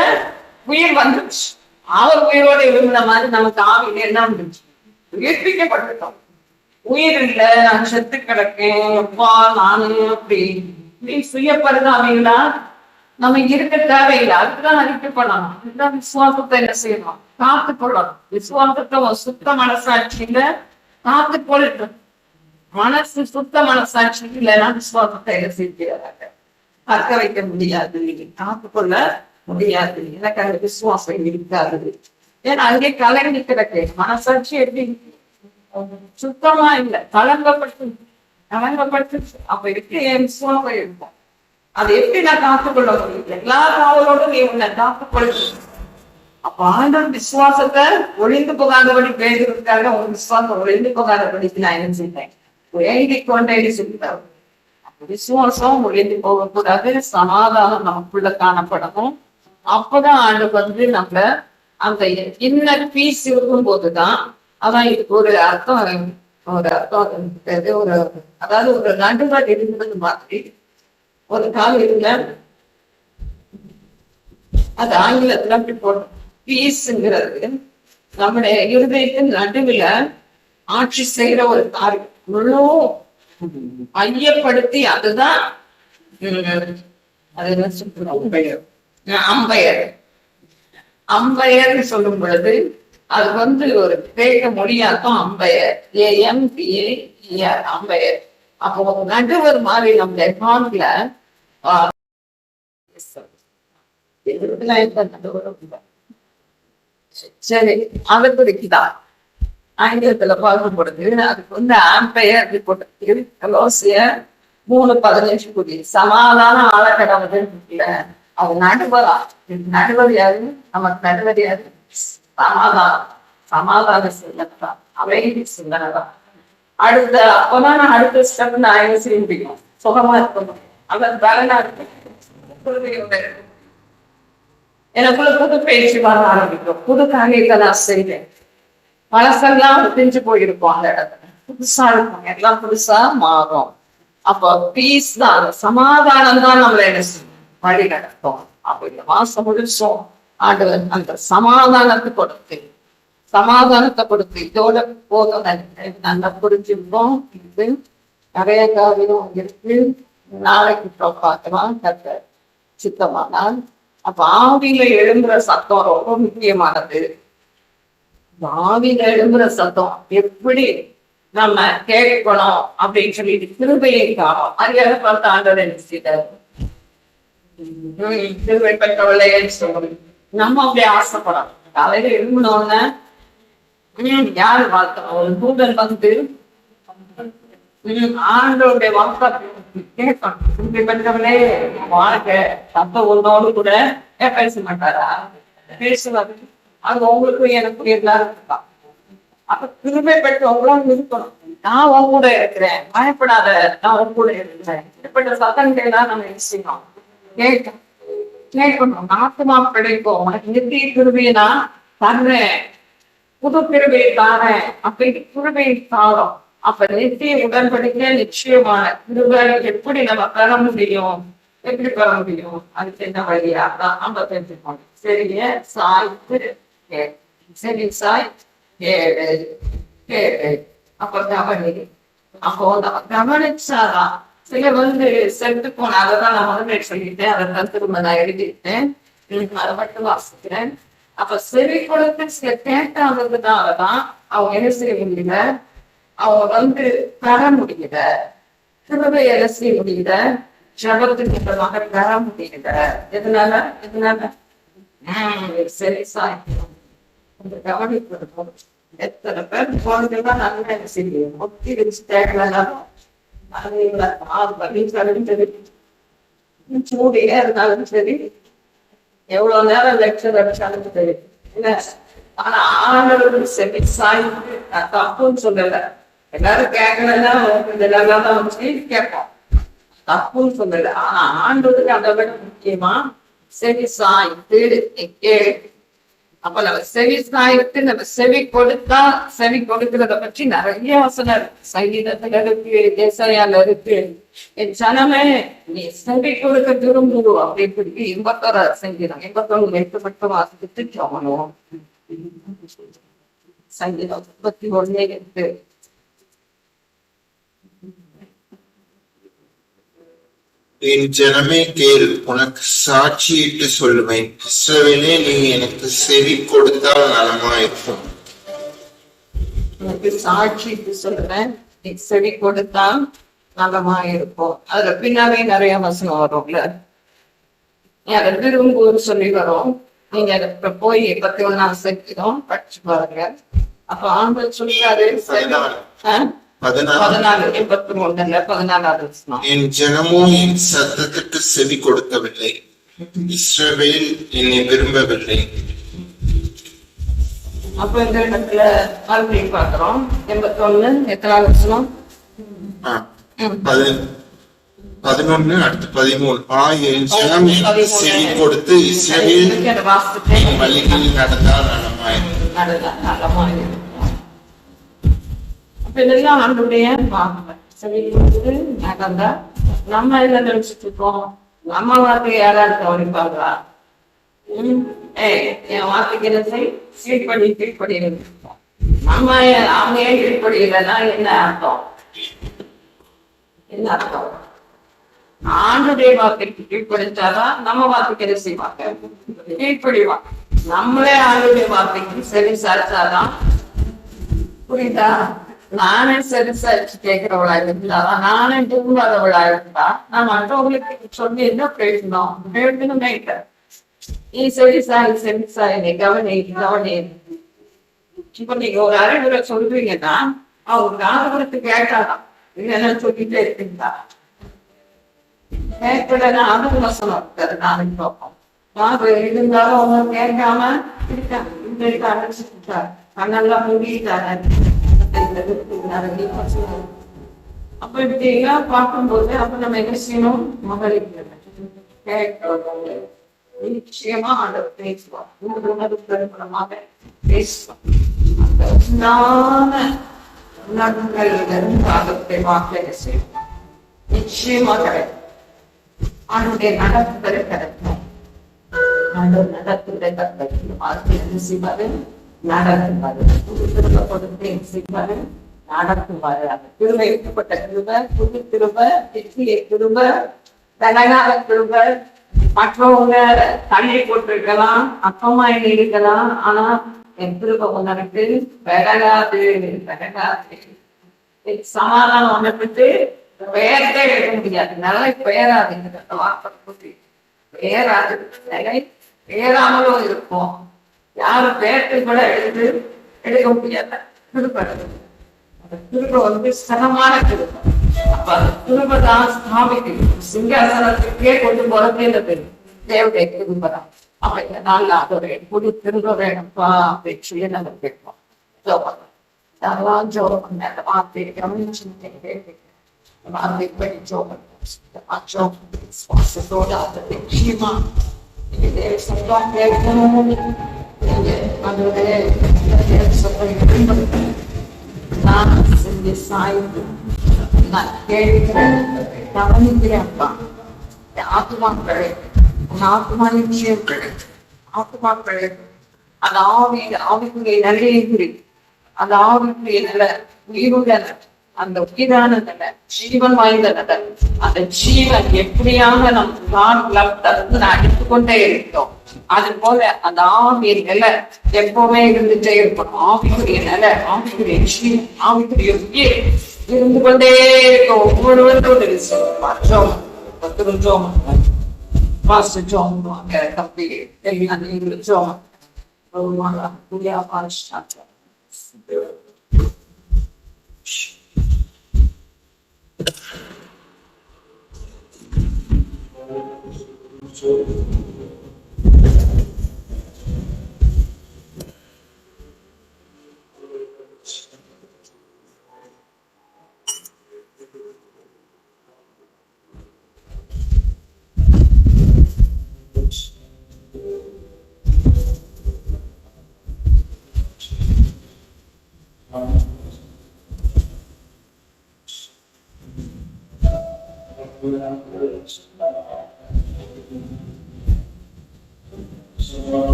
உயிர் வந்துச்சு. அவர் உயிரோட இருந்த மாதிரி நமக்கு ஆவியில என்ன வந்துச்சு? உயிர்ப்பிக்கப்பட்டுட்டோம். உயிர் இல்ல, நான் செத்து கிடக்கேன், எப்பா நானு அப்படி நீ சுயப்படுதாமீங்களா? நம்ம இருக்க தேவையில்லை. அதுக்குதான் அறிக்கை பண்ணணும். இதுதான் விசுவாசத்தை என்ன செய்யணும்? காத்து கொள்ளணும். விசுவாசத்தை சுத்த மனசாட்சியில காத்து கொள்ளட்டு. மனசு சுத்த மனசாட்சி இல்லைன்னா விசுவாசத்தை என்ன செய்யறாங்க? கற்க வைக்க முடியாது, காத்து கொள்ள முடியாது. எனக்கு அந்த விசுவாசம் இருக்காது. ஏன்னா அங்கே கலங்கி கிடக்கு. மனசாட்சி எப்படி சுத்தமா இல்லை, கலங்கப்பட்டு. அப்ப எப்படி என் விசுவாசம் இருக்கும்? அதை எப்படி நான் காத்துக்கொள்ள முடியும்? எல்லா காவலோடும் நீ உன்னை காத்துக்கொள்ள. அப்ப ஆண்டவர் விசுவாசத்தை ஒளிந்து போகாதபடி பேசுறதுக்காக உங்க விசுவாசம் ஒளிந்து போகாதபடிக்கு நான் என்ன செய்தேன்? வேண்டிக் கொண்டே சொல்லிட்டாரு. விசுவாசம் ஒளிந்து போகக்கூடாது. சமாதானம் நமக்குள்ள காணப்படணும். அப்பதான் ஆண்டு நம்ம அந்த இன்னர் பீஸ் இருக்கும் போதுதான். அதான் இதுக்கு ஒரு அர்த்தம் ஒரு அதாவது ஒரு நடுவர் இருந்தது மாதிரி ஒரு காலம் இருந்த. அது ஆங்கிலத்துல அப்படி போட்டோம். பீஸ்ங்கிறது நம்முடைய இருதயத்தின் நடுவுல ஆட்சி செய்யற ஒரு காரியம். முழு மையப்படுத்தி அதுதான் அது என்ன சொல்றோம்? அம்பையர். அம்பையர்னு சொல்லும் பொழுது அது ஒரு கிரேக்க மொழியாக்கம் அம்பையர், AMPAER அம்பையர். அப்போ நடுவர் மாதிரி நம்ம எக்கானமில சரி அதை குறிக்குதான் ஆங்கிலத்துல பார்க்கும் பொழுது அதுக்கு ஆம்பையர் போட்டு கொலோசியர் 3:15 கூடிய சமாதான ஆழக்கடவுள் இல்ல அவங்க நடுவரா. நடுவர் யாரு? நமக்கு நடுவர் யாரு? சமாதானம். சமாதான சிந்தனை, அமைதி சிந்தனை. அப்பதான் நான் அடுத்த ஸ்டெப் நான் செய்ய முடியும், சுகமா இருக்கணும். அவர் பலனா இருக்கு எனக்குள்ள புது பயிற்சி வர ஆரம்பிக்கும். புது காரியத்தை நான் செய்வேன். பழசெல்லாம் பிரிஞ்சு போயிருக்கும், அந்த இடத்துல புதுசா இருக்கும், எல்லாம் புதுசா மாறும். அப்போ பீஸ் தான், சமாதானம் தான் நம்மள என்ன செய்யும், வழி நடக்கும். அப்ப இந்த மாசம் முழுசும் ஆண்டவர் அந்த சமாதானத்தை கொடுத்து இதோட போதும் நல்லா புரிஞ்சுருக்கோம். இது நிறைய காரியம் இருக்கு, நாளைக்கு பார்க்கலாம் கத்த சித்தமானால். அப்ப ஆவியில எழும்புற சத்தம் ரொம்ப முக்கியமானது. ஆவியில எழும்புற சத்தம் எப்படி நம்ம கேட்கணும் அப்படின்னு சொல்லிட்டு கிருபையை காணும். அறியாத பார்த்து ஆண்டவர் என்ன செய்தார், கிருபை பெற்றவளே சொல்லணும். நம்ம அப்படியே ஆசைப்படணும். காலையில எழும்பணும்னு யாரு வாழ்க்கணும், ஒரு தூதன் ஆண்டோடைய வார்த்தை கேட்கணும். கிருபை பெற்றவளே வாழ்க்கை சத்தம் ஒன்னோடு கூட பேச மாட்டாரா, பேசுவாரு. அது உங்களுக்கும் எனக்கும் எல்லாரும் இருக்கான். அப்ப கிருபை பெற்றவங்களும் இருக்கணும். நான் உன் கூட இருக்கிறேன், பயப்படாத, நான் உன் கூட இருக்கிறேன். இப்படி சத்தங்களை எல்லாம் நம்ம செய்யணும், கேட்கணும். நாட்டுமா கிடைக்கும், உனக்கு நித்திய கிருபையை தர்றேன், புது கிருபையை தாரேன் அப்படின்னு கிருபையை தாரோம். அப்ப நித்திய உடன்படிக்கை நிச்சயமான கிருபை எப்படி நம்ம பெற முடியும், எப்படி பெற முடியும், அதுக்கு என்ன வழியா தான் நம்ம தெரிஞ்சுக்கணும். சரிங்க, சாய்த்து சரி சாய் கேடு கேடு. அப்ப அப்போ நம்ம கவனிச்சாதான். சில செத்து போன அதைதான் நான் முதல்ல சொல்லிட்டேன், அதைத்தான் திரும்ப நான் எழுதிட்டேன். எனக்கு அதை மட்டும் வாசிக்கிறேன். அப்ப செவி கொடுத்து சில கேட்டாததுனாலதான் அவங்க என்ன செய்ய முடியல, அவங்க பெற முடியல, திரும்ப என்ன செய்ய முடியல, ஜபத்துக்கு பெற முடியல. எதனால சரி சாய் கவனிப்பு. எத்தனை பேர் போனதுதான் நல்லா செய்யும், ஒத்தி வச்சு தேடலாம் சூடியே இருந்தாலும் சரி, எவ்வளவு நேரம் லெக்சர் அடிச்சாலும் சரி. ஆனா ஆண்டவருக்கு செவி சாய்ந்து தப்புன்னு சொல்லல. எல்லாரும் கேட்கலன்னா இதெல்லாம் தான் வச்சு கேட்போம், தப்புன்னு சொல்லல. ஆனா ஆண்டவருக்கு அதை விட முக்கியமா செவி சாய்த்து கேளு. அப்ப நம்ம செவி சாய்த்து நம்ம செவி கொடுத்தா, செவி கொடுக்கறத பற்றி நிறைய வசனம் இருக்கு, சங்கீதத்துல இருக்கு, தேசையால இருக்கு. என் ஜனமே நீ செவி கொடுக்க விரும்புவோம் அப்படின்னு 81 சங்கீதம் 81 மட்டும் வாசித்து சொல்லணும். சங்கீதம் 31
என் ஜனமே கேள், உனக்கு சாட்சியிட்டு சொல்லுவேன். இஸ்ரவேலே, நீ எனக்கு செவி கொடுத்தால் நலமாயிருக்கும்.
உனக்கு சாட்சியிட்டு சொல்லுவேன், நீ செவி கொடுத்தால் நலமாயிருக்கும். அதுல பின்னாலே நிறைய வசனம் வரும்ல, நீ அதை விரும்புன்னு சொல்லி வரும். நீங்க அதை போய் 81 சங்கீதம் படிச்சு பாருங்க. அப்ப ஆண்கள் சொல்றாரு 14
என் ஜனமோ என் சத்தத்துக்கு செவி கொடுக்கவில்லை, இஸ்ரவேல் என்னை விரும்பவில்லை.
அப்ப இந்த இடத்துல மறுபடியும் பாக்குறோம் 81 எத்தனாவது வசனம்?
11 அடுத்து 13. என் ஜனம் எனக்கு செவி கொடுத்து இஸ்ரவேல் வழிகளில் நடந்தால் நலமாயிருக்கும்.
இதெல்லாம் ஆண்டுடைய சரி நடந்தா நம்ம என்ன நினைச்சிட்டு இருக்கோம், நம்ம வார்த்தையை யாராவது கவனிப்பாங்களா? என் வார்த்தைக்கு என்ன கீழ்படி நம்ம அவங்க ஏன் கீழ்படி இல்லைன்னா என்ன அர்த்தம்? என்ன அர்த்தம்? ஆண்டுடைய வார்த்தைக்கு கீழ்படிச்சாதான் நம்ம வார்த்தைக்கு என்ன செய்வாங்க, கீழ்படிவாங்க. நம்மளே ஆளுடைய வார்த்தைக்கு சரி சாச்சாதான். புரியுதா? நானே சரி சாச்சு கேட்கிறவளா இருந்தா, நானே திரும்பாதவளா இருந்தா, நான் மற்றவங்களுக்கு சொல்லி என்ன பிரயோஜனம்? பிரயோஜனமே இல்லை. நீ சரிசா என்னை கவனி கவனி. இப்ப நீங்க ஒரு அறிவுரை சொல்றீங்கன்னா அவங்க காலத்துக்கு கேட்டாதான், இல்லைன்னா சொல்லிட்டே இருக்கீங்களா? கேட்கலன்னா அனுமசனம் இருக்காது. நாளைக்கு பார்ப்போம். இருந்தாலும் அவங்க கேட்காம இருக்காங்க. இந்த அழைச்சிட்டாரு கண்ணெல்லாம் மூடிட்டாரு. அப்ப இப்படி எல்லாம் பார்க்கும்போது அப்ப நம்ம என்ன செய்யணும்? மகளிர் கேட்கணும். நிச்சயமா ஆண்டவர் பேசுவார். உணர்வு பெருமளமாக பேசுவார். அந்த உண்டான உணர்வுகளிலிருந்து ஆண்டவரை வார்த்தை செய்வோம். நிச்சயமா கிடைக்கும். அவனுடைய நடப்புகளை கிடைக்கும். நடப்புகளை கிடைக்கும். வார்த்தை என்ன செய்வாரு? நடக்குவாரு. திரும்ப கொடுத்து செய்வாரு, நடக்குவாரு. அந்த திரும்ப ஏற்பட்ட திரும்ப, புது திரும்ப, வெற்றியை திரும்ப, தனகால திரும்ப, மற்றவங்க தள்ளி போட்டிருக்கலாம், அப்பமா இருக்கலாம். ஆனா என் திரும்ப உனக்கு விலகாது, விலகாது. சமாதானம் வந்துட்டு பெயர்த்தே எடுக்க முடியாது. நிலை பெயராதுங்க. வார்த்தை புத்தி பெயராது. நிலை பெயராமலும் இருக்கும். யாரும் பேர்த்து கூட எடுக்க முடியாத திருப்ப. திருப்ப வந்து சிரமமான திருப்பம். அப்ப அந்த திருப்பதான் ஸ்தாபிக்கு சிங்காசனத்துக்கே கொண்டு போறதே இந்த தேவடைய திருப்பதான். அப்ப இந்த நாள்ல அதோட புது திரும்ப வேணும்ப்பா அப்படின்னு சொல்லி நம்ம கேட்போம். ஜோபம் அதெல்லாம் ஜோபம் பண்ண அந்த வார்த்தையை கவனிச்சு கேட்க வார்த்தை படி ஜோபம் சுவாசத்தோட அந்த நிச்சயமா சத்தம் கேட்கணும். நான் செஞ்ச சாய்ந்து நான் கேட்கிறேன், கவனிக்கிறேன்ப்பா. ஆத்மா பிழைக்கும். உன் ஆத்மா நிச்சயம் பிழைக்கும். ஆத்மா பிழைக்கும். அந்த ஆவிக்குரிய நிலையை அந்த ஆவிக்குரிய நிலை உயிருள்ள அந்த உயிரான நிலை, ஜீவன் வாய்ந்த நிலை. அந்த ஜீவன் எப்படியாக நம் கால் அடித்துக்கொண்டே இருக்கோம். அது போல அந்த ஆவிய நிலை எப்பவுமே இருந்துட்டே இருக்கணும். ஆவிக்குரிய நிலை, ஆவிக்குரிய ஜீவன், ஆவிக்குரிய உயிர் இருந்து கொண்டே இருக்க ஒவ்வொருவரோடு மற்றோம் பத்திரம் வாசிச்சோம். தம்பி எல்லாம் நீங்களும்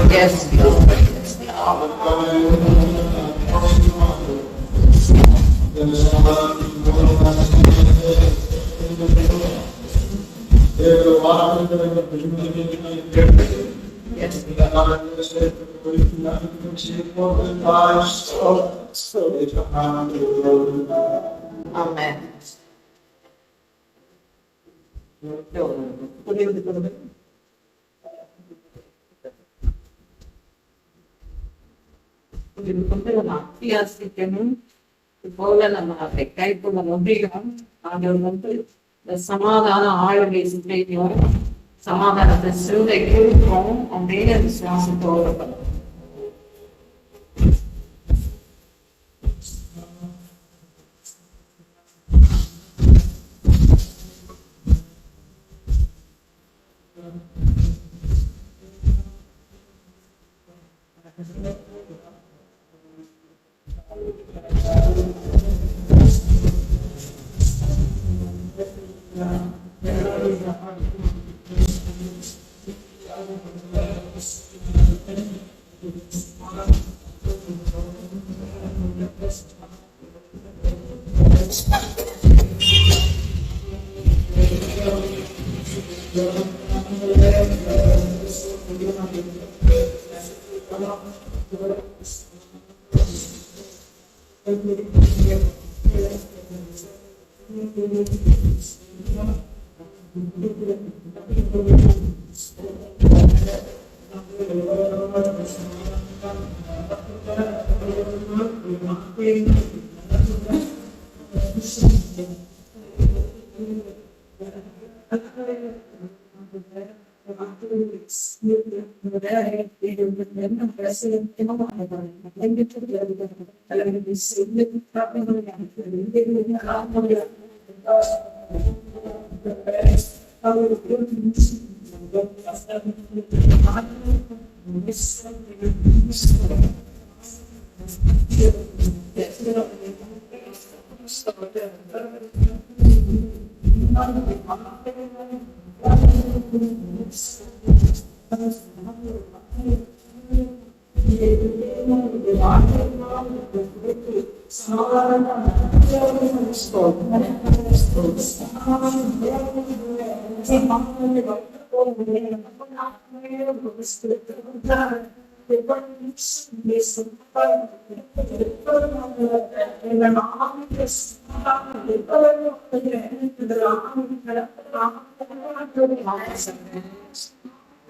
Yes, Lord. Yes, Amen. அத்தியாசிக்கணும் போல நம்ம அதை கைப்பற்ற முடியும். ஆண்டவர் இந்த சமாதான ஆளுகை சிந்தையும் சமாதானத்தை சிந்தை கொடுக்கும் அப்படியே விசுவாசத்தோடு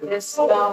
Yes, Lord.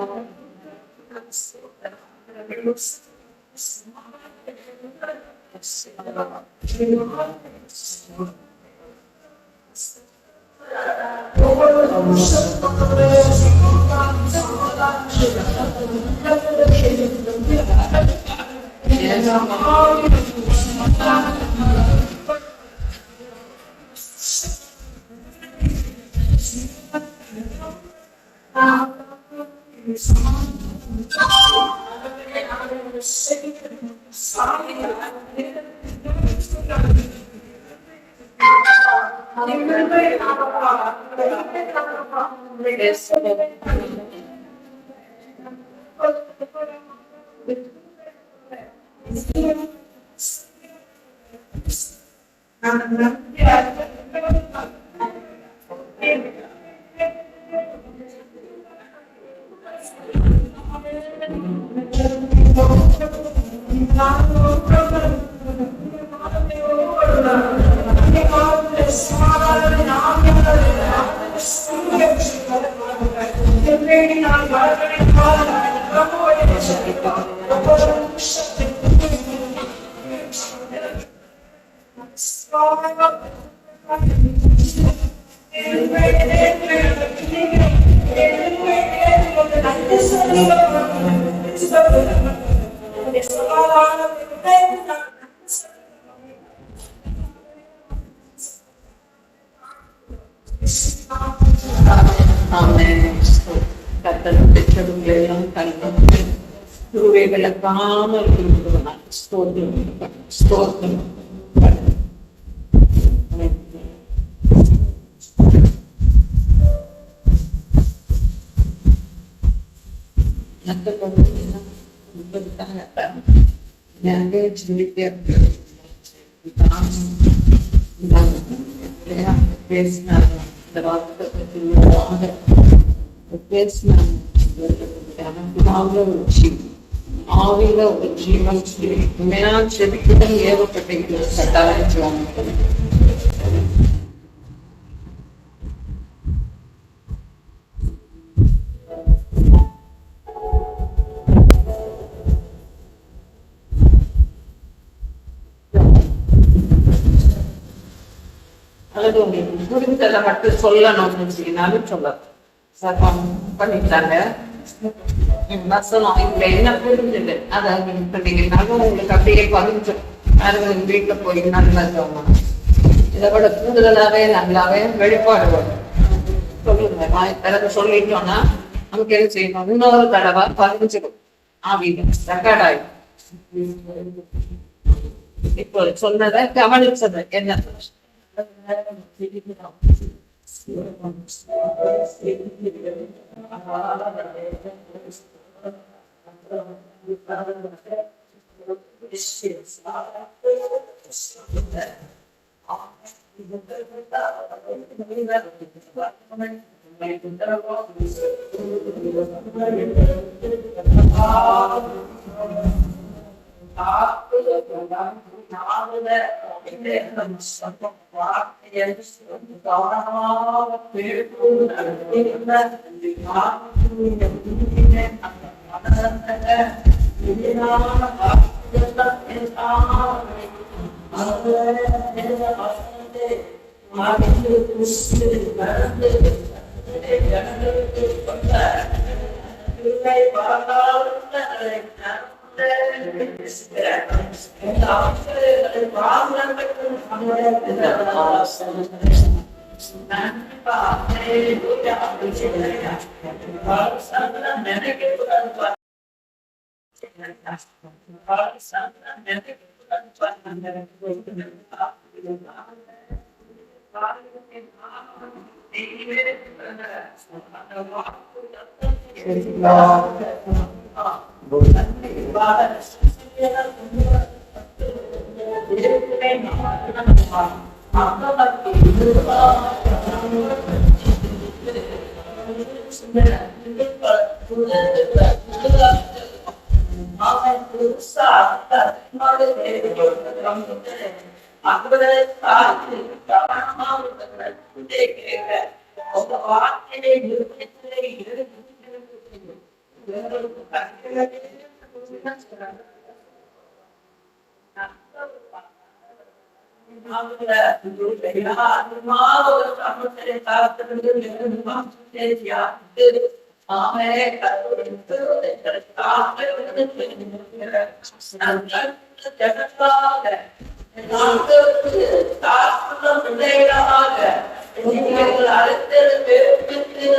ஆவில ஒரு ஜீவன் உண்மையான செவிக்குடன் ஏவப்பட்ட கட்டாயம் அல்லது உங்களுக்கு புரிந்ததை மட்டும் சொல்லணும்னு சொன்னாலும் சொல்லலாம் பண்ணிட்டாங்க வசனம் இதுல என்ன புரிஞ்சது அதை பண்ணீங்கன்னாலும் உங்களுக்கு அப்படியே பதிஞ்சு வீட்டுல போய் நல்லா இதை விட கூடுதலாவே நல்லாவே வெளிப்பாடு வரும் சொல்லுங்க வாய் தடவை சொல்லிட்டோம்னா நமக்கு என்ன செய்யணும் இன்னொரு தடவை பதிஞ்சிடும் ஆவிங்க ரெக்கார்ட் ஆயிடும் இப்போ சொன்னதை கவனிச்சது என்ன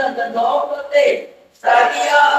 அந்த நோக்கத்தை சரியாக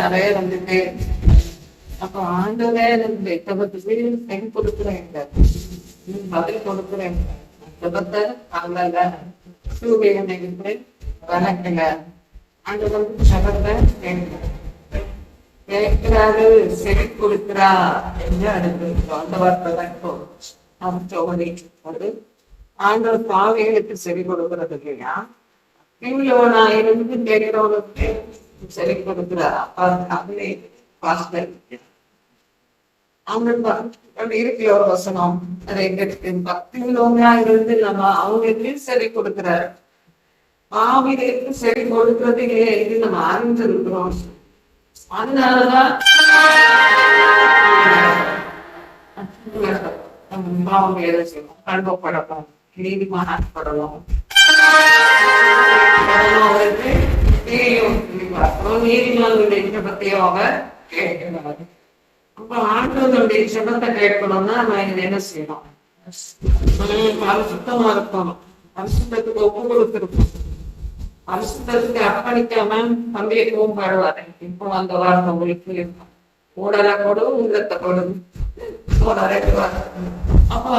நிறைய வந்துட்டு அப்ப ஆண்டவரே பெண் கொடுக்குறேன் பதில் கொடுக்குறேன் ஜபத்தை அல்ல சூரியனை வணக்கல ஆண்டவர் ஜபத்தை கேட்கிறாரு செவி கொடுக்கிறா என்று அடுத்து அந்த வார்த்தை தான் இப்போ ஆண்டவர் பாவைகளுக்கு செவி கொடுக்கறது இல்லையா இவ்வளோ இருந்து கேட்கிறவங்களுக்கு செவி கொடுக்கிறாரா அவங்களே இருக்கிற ஒரு வசனம் அதை பக்தி உள்ளவங்களா இருந்து நம்ம அவங்களுக்கு செவி கொடுக்கிறாரு பாவிகளுக்கு செவி கொடுக்கறது இல்லையா இது நம்ம அறிந்திருக்கிறோம் அதனாலதான் பாவம் எதை செய்யணும் கழுவப்படணும் நீதிமானப்படணும் நீதிமானுடைய ஜபத்தையோ அவர் கேட்கிறார் அப்ப ஆண்டவருடைய ஜபத்தை கேட்கணும்னா நம்ம இது என்ன செய்யணும் பரிசுத்தமா இருக்கணும் பரிசுத்தத்துக்கு ஒப்பு கொடுத்திருக்கோம் பரிசுத்தத்துக்கு அர்ப்பணிக்காம தம்பியவும் பரவாது இப்போ அந்த வார்த்தை உங்களுக்கு இருக்கும் உடலை கொடு உள்ளத்தை கொடு அப்ப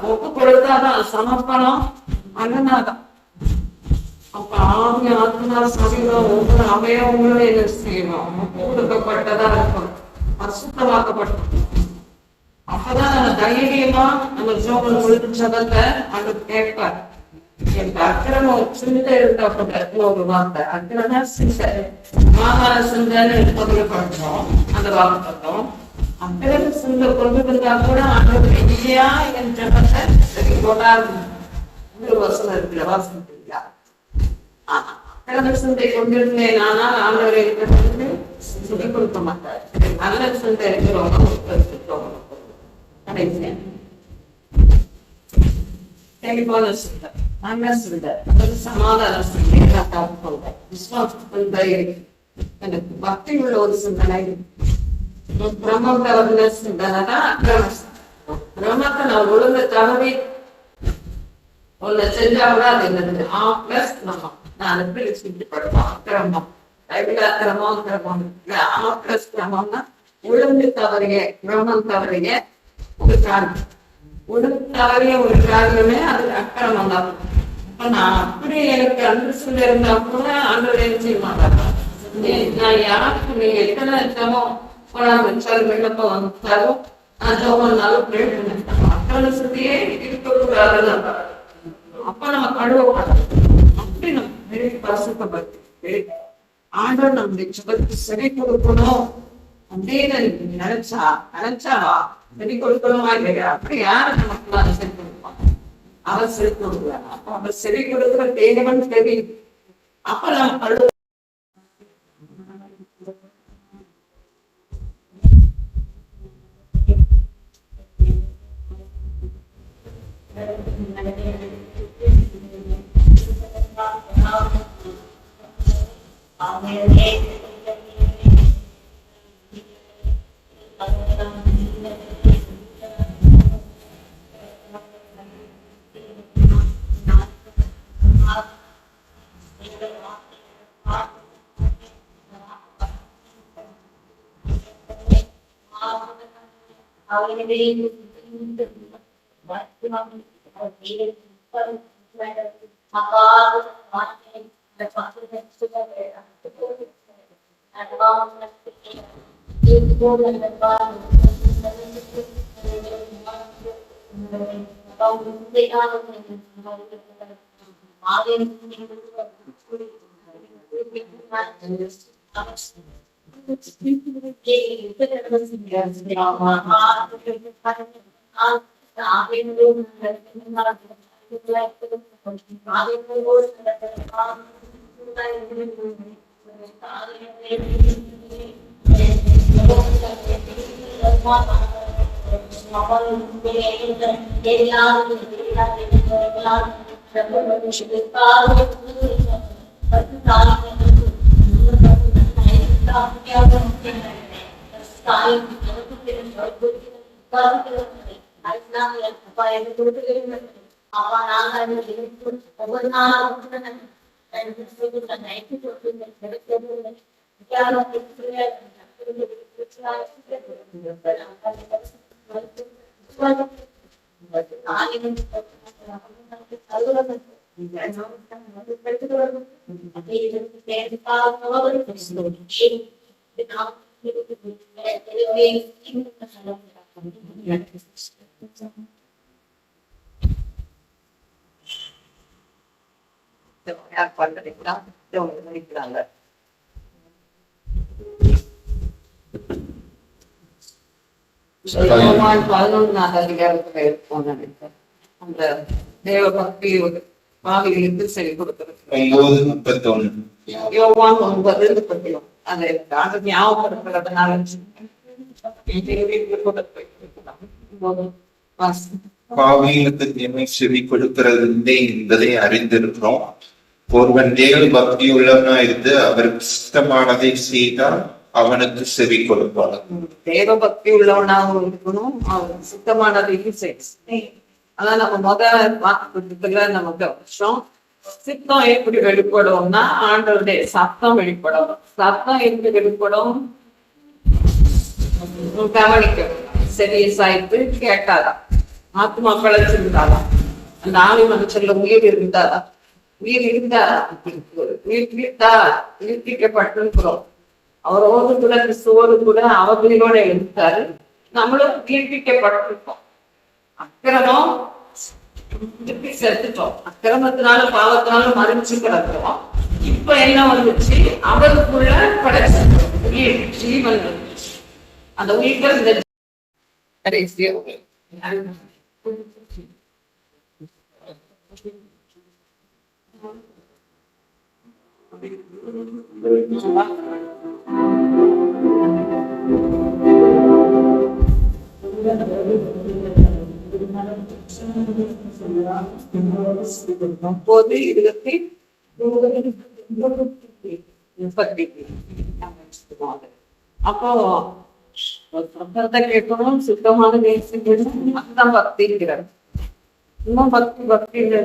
ஒப்பு கொடுத்தாதான் சமர்ப்பணம் அண்ணனாதான் அப்ப ஆவி ஆத்மா சரீரம் ஒவ்வொரு அவயவங்களும் என்ன செய்யணும் கொடுக்கப்பட்டதா இருக்கும் பரிசுத்தமாக்கப்பட்டோம் அப்பதான் நம்ம தைரியமா நம்ம ஜோபல் முழுக்க சதத்தை அது கேட்பார் எனக்கு அக்கிரமம் சிந்தை இருக்கப்பட்ட ஒரு வார்த்தை அக்கிரம சிந்தை மாகாண சிந்தைன்னு பதிவுபடுத்தோம் அந்த வார்த்தையும் அக்கிரம சிந்தை கொண்டு இருந்தா கூட ஆண்டவர் இல்லையா என் ஜபத்தை சரி கொண்டாடு ஒரு வசனம் இருக்கிற வாசனம் இல்லையா அக்கிரம சிந்தை கொண்டிருந்தேன் ஆனால் ஆண்டவர் எனக்கு சொல்லி கொடுக்க மாட்டார் நல்ல சிந்தை இருக்கிறவங்க கடைசியா தெளிவான சிந்தை, நல்ல சிந்தை, ஒரு சமாதான சிந்தை காப்பாற்றுக்கொள்வேன். விசுவாசத்தில் இருக்கு. எனக்கு பக்தி உள்ள ஒரு சிந்தனை பிரம்மம் தவறுன சிந்தனை தான் அக்கிரம சிந்தனை. பிரம்மத்தை நான் ஒழுங்கு தவறி ஒண்ணு செஞ்சா கூட அது என்னது பிளஸ் கிரமம். நான் பிரிச்சு படுவோம் கிரமம் அக்கிரமம் கிரமம் பிளஸ் கிரமம்னா ஒழுங்கு தவறிய கிரமம் தவறிய ஒரு காரியம். ஒழுங்கு தவறிய ஒரு காரியமே அது அக்கிரமம் தான். இப்ப நான் அப்படி எனக்கு அன்பு சொல்ல இருந்தா கூட ஆண்டவர் என்ன செய்ய மாட்டாங்க. நான் யாருக்கு நீங்க எத்தனை ஜபம் வச்சாலும் விண்ணப்பம் வந்தாலும் நான் ஜபம் வந்தாலும் ப்ரே பண்ணிட்டேன். அக்கிரம சொல்லியே இருக்கக்கூடாதுன்னு அப்ப நம்ம கழுவக்கூடாது. அப்படி நம்ம பரிசுத்தப்படுத்தி ஆண்டவர் நம்முடைய ஜபத்துக்கு சரி கொடுக்கணும் அப்படின்னு நினைச்சா சரி கொடுக்கணுமா இல்லையா? அப்படி யாரு நமக்கு அதை சரி கொடுப்பான்? அவர் சரி கொடுக்குறாங்க. அப்ப அவர் சரி கொடுக்குற தேவன் தெரியும். அப்ப நம்ம கழுவ நினைக்கிறாங்க. யோவான் 11ஆம் அதிகாரத்துல இருக்கும் நினைக்கிறேன். அந்த தேவ பக்தி பாவிகளுக்கு சரி கொடுக்கிறது. யோவான் 9:31 அதை எனக்கு ஞாபகப்படுத்துறதுனால
பாவிகளுக்கு தீமை செவி கொடுக்கிறது என்பதை அறிந்திருக்கிறோம். ஒருவன் தேவ பக்தி உள்ளவனா இருந்து அவருக்கு சித்தமானதை செய்தால் அவனுக்கு செவி கொடுப்பார்.
தேவ பக்தி உள்ளவனாகவும் இருக்கணும், அவனுக்கு சித்தமானதையும் செய்யணும். அதான் நம்ம வாக்குல நமக்கு வருஷம் சித்தம் எப்படி வெளிப்படும்னா ஆண்டவருடைய சத்தம் வெளிப்படும். சத்தம் எப்படி வெளிப்படும்? கவனிக்கணும். சரி சாய்த்து கேட்டாதான் ஆத்மா பிழைச்சிருந்தாதான், அந்த ஆவி மனுஷன்ல உயிர் இருந்தாதா, உயிர் இருந்தா உயிர்ப்பிக்கப்பட்டிருக்கிறோம். அவரோடு கூட கிறிஸ்துவோடு கூட அவர்களோட இருந்தாரு, நம்மளும் உயிர்ப்பிக்கப்பட்டிருக்கோம். அக்கிரமம் திருப்பி செத்துட்டோம், அக்கிரமத்தினால பாவத்தினால மறைச்சு கிடக்கிறோம். இப்ப என்ன வந்துச்சு? அவருக்குள்ள படைச்சு உயிர் ஜீவன் வந்துச்சு. அந்த உயிர்கள் இந்த கடைசியா ஒன்பது 30 அப்போ சத்தத்தை கேட்கணும், சுத்தமான நேசிக்கணும், அதுதான் பக்திங்கிறது. இன்னும் பக்தி இல்லை.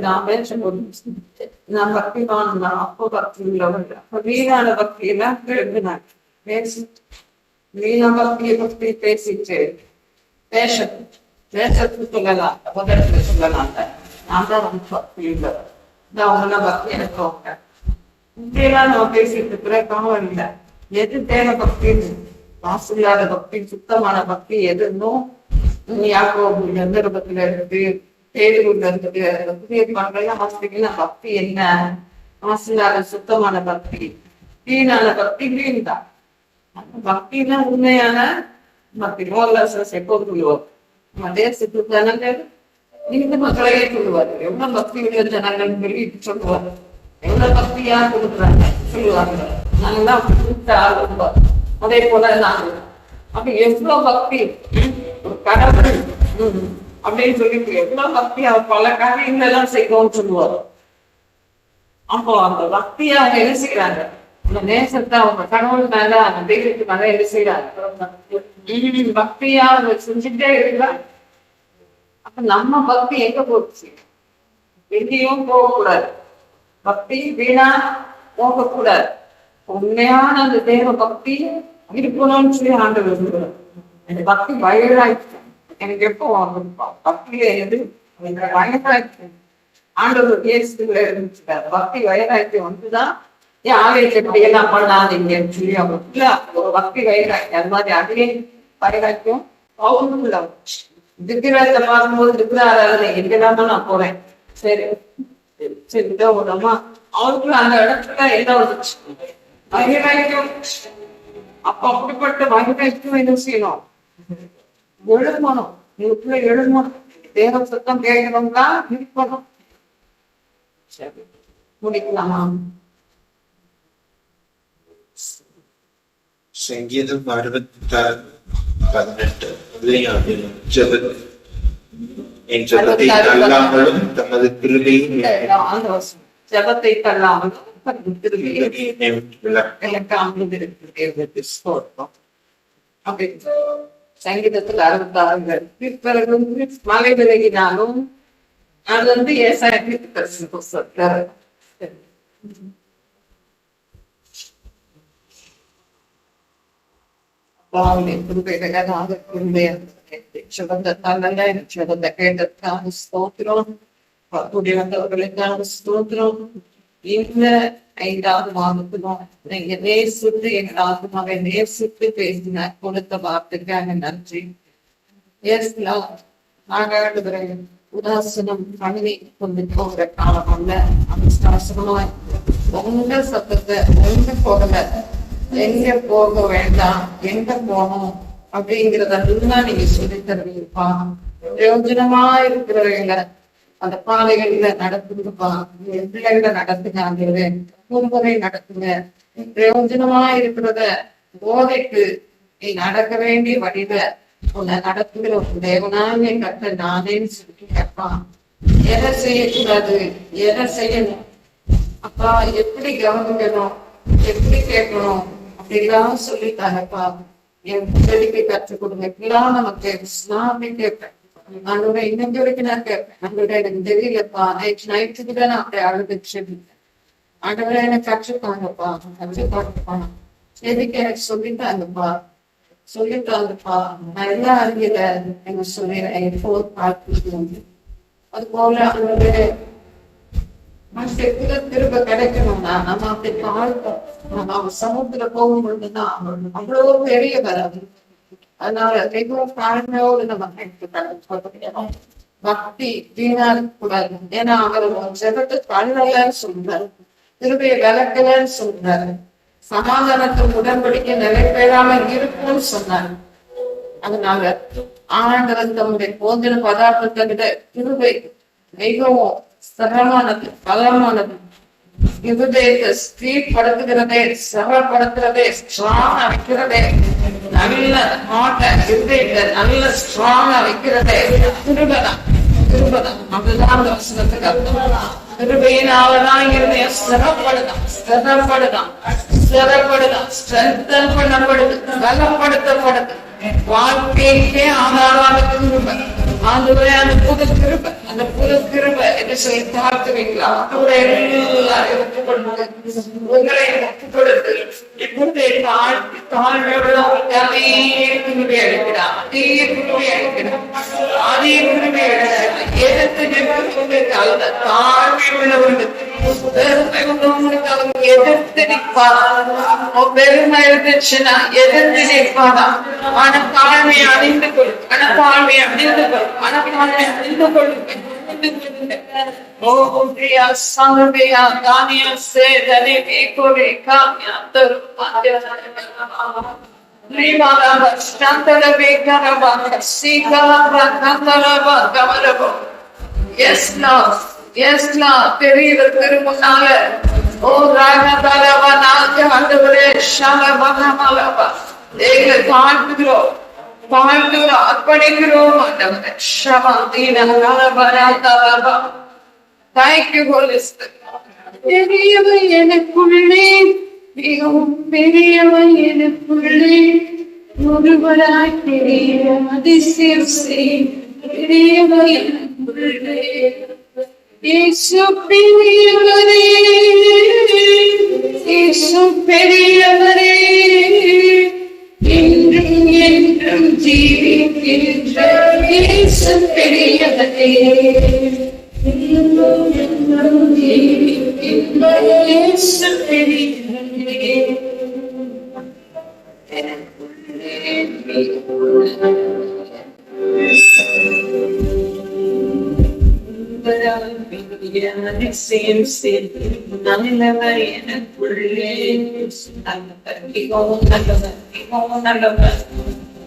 நான் பக்தி வாங்கினா அப்போ பக்தி உள்ளவங்க. அப்ப வீணான பக்தியெல்லாம் எழுதினாங்க. வீணா பக்தி பேசிட்டு பேசத்துக்கு சொல்லலாம், முதலத்துல சொல்லலாம். நான் தான் வந்து பக்தி இல்லை, நான் அவங்களாம் பக்தி எனக்கு அவங்க இப்படியெல்லாம் நம்ம பேசிட்டு இருக்கிற காலம் இல்லை. எது தேவை பக்தின்னு, காசு இல்லாத பக்தி, சுத்தமான பக்தி எதுன்னும் யாக்கோபு நிருபத்துல இருக்கு, பேதுருல இருக்கு. புதிய பாடலாம் வாசித்தீங்கன்னா பக்தி என்ன, காசு இல்லாத சுத்தமான பக்தி, வீணான பக்தி வீண் தான். பக்தினா உண்மையான பக்தி. மோகன்தாஸ் எப்போது சொல்லுவார், நம்ம தேசத்துக்கு ஜனங்கள் இந்து மக்களையே சொல்லுவார். எவ்வளவு பக்தி உடைய ஜனங்கள் சொல்லி சொல்லுவார். எவ்வளவு பக்தியா கொடுக்குறாங்க சொல்லுவாங்க. நாங்கெல்லாம் கூப்பிட்டு ஆளுவார். அதே போல நாங்கள் அப்ப எவ்வளவு பக்தி ஒரு கடவுள் அப்படின்னு சொல்லிட்டு எவ்வளவு பக்தி அவர் பல காரியங்கள் எல்லாம் செய்வோம்னு சொல்லுவார். அப்போ அந்த பக்தியை அவங்க என்ன செய்யறாங்க, அந்த நேசத்தை அவங்க கடவுள் மேல அந்த தெய்வத்துக்கு மேல என்ன செய்யறாங்க, பக்தியா அவங்க செஞ்சுட்டே இருக்கிறாங்க. அப்ப நம்ம பக்தி எங்க போச்சு, எங்கேயும் போகக்கூடாது. பக்தி வீணா போகக்கூடாது. உண்மையான அந்த தேவ பக்தி இருக்கணும்னு சொல்லி ஆண்டவர் விரும்புகிறார். இந்த பக்தி வயதாயிடுச்சு. எனக்கு எப்போ பக்தியில எது வயதாயிடுச்சு, ஆண்டவர் பேசுல இருந்துச்சு. பக்தி வயதாயிடுச்சு வந்துதான் என் ஆலயத்தை எப்படி எல்லாம் பண்ணாதீங்கன்னு சொல்லி அவங்க ஒரு பக்தி வயதாயிடுச்சு. அது மாதிரி அதையே வயதாச்சும் பவுனும் இல்லை. திக்ராத்தை பார்க்கும்போது திக்ராராதனை எங்கெல்லாம நான் போறேன். சரி சரி விடமா அவருக்கு அந்த இடத்துல என்ன வந்துச்சு, வைராக்கியம். அப்ப அப்படிப்பட்ட வைராக்கியம் என்ன செய்யணும், எழுமணும். இதுக்குள்ள எழுமணும். தேவ சத்தம் கேட்கணும்னா இருக்கணும். சரி முடிக்கலாமா?
சங்கீதம் 66:18 விளையாடிலும் என் ஜெபத்தை தள்ளாமலும் தமது கிருபையும்
ஜெபத்தை தள்ளாமலும் சங்கீதத்தில் 66 பிறகு மலை விலகினாலும் அது வந்து ஏசாயத்துக்கு சொல்றாரு. சிறந்த கேட்டதுக்கான ஸ்தோத்திரம், வந்தவர்களுக்கான ஸ்தோத்திரம். இந்த 5வது மாதத்திலும் நீங்க நேசித்து எங்கள் ஆத்மாவை நேசித்து பேசின கொடுத்த வார்த்தைக்காக நன்றி. நாங்கள் உதாசனம் பண்ணி கொண்டு போகிற காலம் அல்ல. அனுஷ்டாசனமாய் உங்க சத்தத்தை உங்க போகல, எங்க போக வேண்டாம், எங்க போகணும் அப்படிங்கிறதெல்லாம் நீங்க சொல்லி தருவீங்கப்பா. பிரயோஜனமா இருக்கிறவங்க அந்த பாதைகள்ல நடத்துங்கப்பா. பிள்ளைகளை நடத்துங்க, அந்த குடும்பத்தை நடத்துங்க. பிரயோஜனமா இருக்கிறத போதைக்கு நீ நடக்க வேண்டிய வழியில உன்னை நடத்துகிற ஒரு தேவனாவே கட்ட நானேன்னு சொல்லி கேட்பான். எதை செய்யக்கூடாது, எதை செய்யணும், அப்பா எப்படி கவனிக்கணும், எப்படி கேட்கணும் அப்படிலாம் சொல்லித்தாங்கப்பா. என் பிள்ளைக்கு கற்றுக் கொடுங்க. இப்படிலாம் நமக்கு நானே கேட்பேன். ஆண்டவரே இன்னைக்கு வரைக்கும் நான் கேட்பேன். ஆண்டவரே எனக்கு தெரியலப்பா, நைட்டுக்கு தான் நான் அப்படியே அழுதுச்சு. ஆண்டவரே எனக்கு கற்றுக்காங்கப்பா, கற்றுக்காங்கப்பா, எதுக்கு எனக்கு சொல்லித்தாங்கப்பா, சொல்லித்தாங்கப்பா. நான் எல்லாம் அறியல எனக்கு சொல்லிடுறேன். எப்போ பார்த்து அது போல ஆண்டவரே திரும்ப கிடைக்கணும்னா நம்ம அப்படி பார்ப்போம். நம்ம அவங்க சமூகத்துல போகும் பொழுதுதான் அவ்வளவு பெரிய வராது. அதனால மிகவும் தாழ்மையோடு நம்ம பக்தி வீணா இருக்கக்கூடாது. ஏன்னா அவர் ஜெகத்தை தள்ளலன்னு சொல்றாரு, திரும்பிய விளக்கலன்னு சொல்றாரு, சமாதானத்தின் உடன்படிக்கை நிறைவேறாம இருக்கும்னு சொன்னாரு. அதனால ஆண்டவன் தம்முடைய போதின பதார்த்தத்தை விட கிருபை மிகவும் சிரமமானது, பலமானது. இருதயத்தை ஸ்திரீப்படுத்துகிறதே, சிரமப்படுத்துகிறதே, ஸ்ட்ராங் வைக்கிறதே. நல்ல ஹார்ட்டை இருதயத்தை நல்ல ஸ்ட்ராங்கா வைக்கிறதே கிருபைதான். கிருபைதான். அதுதான் அந்த வசனத்துக்கு அர்த்தம். கிருபையினாலதான் இருதயம் ஸ்திரப்படுதான், ஸ்திரப்படுதான், ஸ்திரப்படுதான், ஸ்ட்ரென்தன் பண்ணப்படுது, பலப்படுத்தப்படுது. வாழ்க்கைக்கே ஆதாரமான கிருபை. ஆண்டவரே, அந்த புது கிருபை, அந்த புது கிருபை என்று சொல்லி தாழ்த்துவீங்களா? எல்லாரும் ஒப்புக்கொடுத்து, உங்களை ஒப்புக்கொடுத்து, இப்பொழுது தாழ்மையோட அதே கிருபை அளிக்கிறார், அதே கிருபை அளிக்கிறார், அதே கிருபை எதிர்த்து நிற்பவர்களுக்கு அல்ல, தாழ்மை உள்ளவர்களுக்கு, பெருமை உள்ளவங்களுக்கு அவங்க எதிர்த்து நிற்பார். பெருமை இருந்துச்சுன்னா எதிர்த்து நிற்பாரா? மனத்தாழ்மையை அணிந்து கொள், மனத்தாழ்மையை அணிந்து கொள், மனத்தாழ்மையை அணிந்து கொள்ளுங்கள். ஓ பிரியா சங்கயா தானியா சேதனே கோரே காமியா தருமாயா ரிமாலா ஸ்டாந்தர வேகரபா சீகரபா கந்தரபா கமரபா. Yes Lord, yes Lord. பெரியவர் திருமுன்னால ஓ ராகதலவா நாக்கு ஆண்டவரே ஷலபகமலபா எங்கள் தாழ்த்துகிறோம், தாழ்த்துகிறோம், அர்ப்பணிக்கிறோம் ஆண்டவரே. ஷமாதீனகலபரதலபா. Thank you, Holy Spirit. பெரியவர் எனக்குள்ளே, மிகவும் பெரியவர் எனக்குள்ளே, ஒருவராய் பெரிய அதிசயம் செய். பெரியவர் எனக்குள்ளே, இயேசு பெரியவரே, இயேசு பெரியவரே, என்றும் என்றும் ஜீவிக்கின்ற இயேசு பெரியவரே, என்றும் என்றும் ஜீவிக்கின்ற இயேசு பெரியவரே. நல்லவர் எனக்குள்ளே, மிகவும் நல்லவர், மிகவும் நல்லவர்,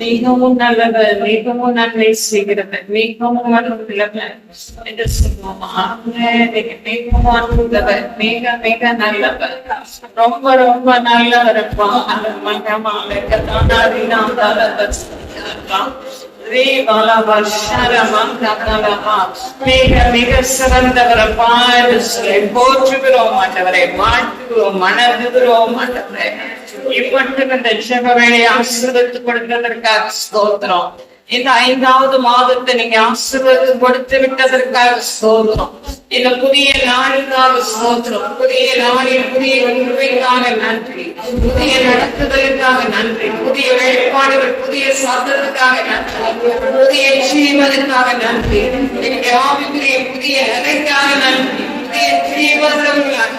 மிகவும் நல்லவர், மிகவும் நன்மை செய்கிறவர், மிகவும் அன்புள்ளவர் என்று சொல்லுவோம். மிகவும் அன்புள்ளவர், மிக மிக நல்லவர், ரொம்ப ரொம்ப நல்லவரப்பா. மிக மிக சிறந்தவரப்பா என்று சொல்லி போற்றுகிறோம் ஆண்டவரை, வாழ்த்துகிறோம், மணங்குகிறோம் ஆண்டவரை. இப்பட்டு இந்த ஜெப வேலையை ஆசீர்வதித்து கொடுத்ததற்காக ஸ்தோத்திரம். இந்த 5வது மாதத்தை நீங்க ஆசீர்வாதம் கொடுத்து விட்டதற்காக ஸ்தோத்திரம். இந்த புதிய நாளுக்காக ஸ்தோத்திரம். புதிய நாளில் புதிய உண்மைக்காக நன்றி, புதிய நடத்துதலுக்காக நன்றி, புதிய வெளிப்பாடுகள், புதிய சத்தத்துக்காக நன்றி, புதிய ஜீவனுக்காக நன்றி, ஆவிக்குரிய புதிய நிலைக்காக நன்றி, புதிய ஜீவனுக்காக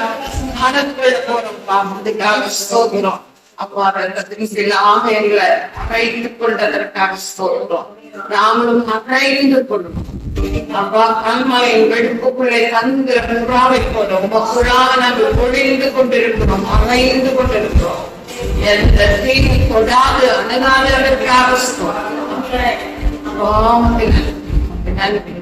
நடந்துள்ள போறோம். அதுக்காக ஸ்தோத்திரம். அப்பா, ரத்தத்தின்கீழாக எங்களை அழைத்துக் கொண்டதற்காக ஸ்தோத்திரம். நாமளும் அழைந்து கொள்ளும். அப்பா, கண்மலையின் வெடுப்புக்குள்ளே தந்திர புறாவை போதும் புறாக நாங்கள் பொழிந்து கொண்டிருக்கிறோம், அழைந்து கொண்டிருக்கிறோம். எந்த தீங்கு தொடாது அணுகாததற்காக ஸ்தோத்திரம். நன்றி.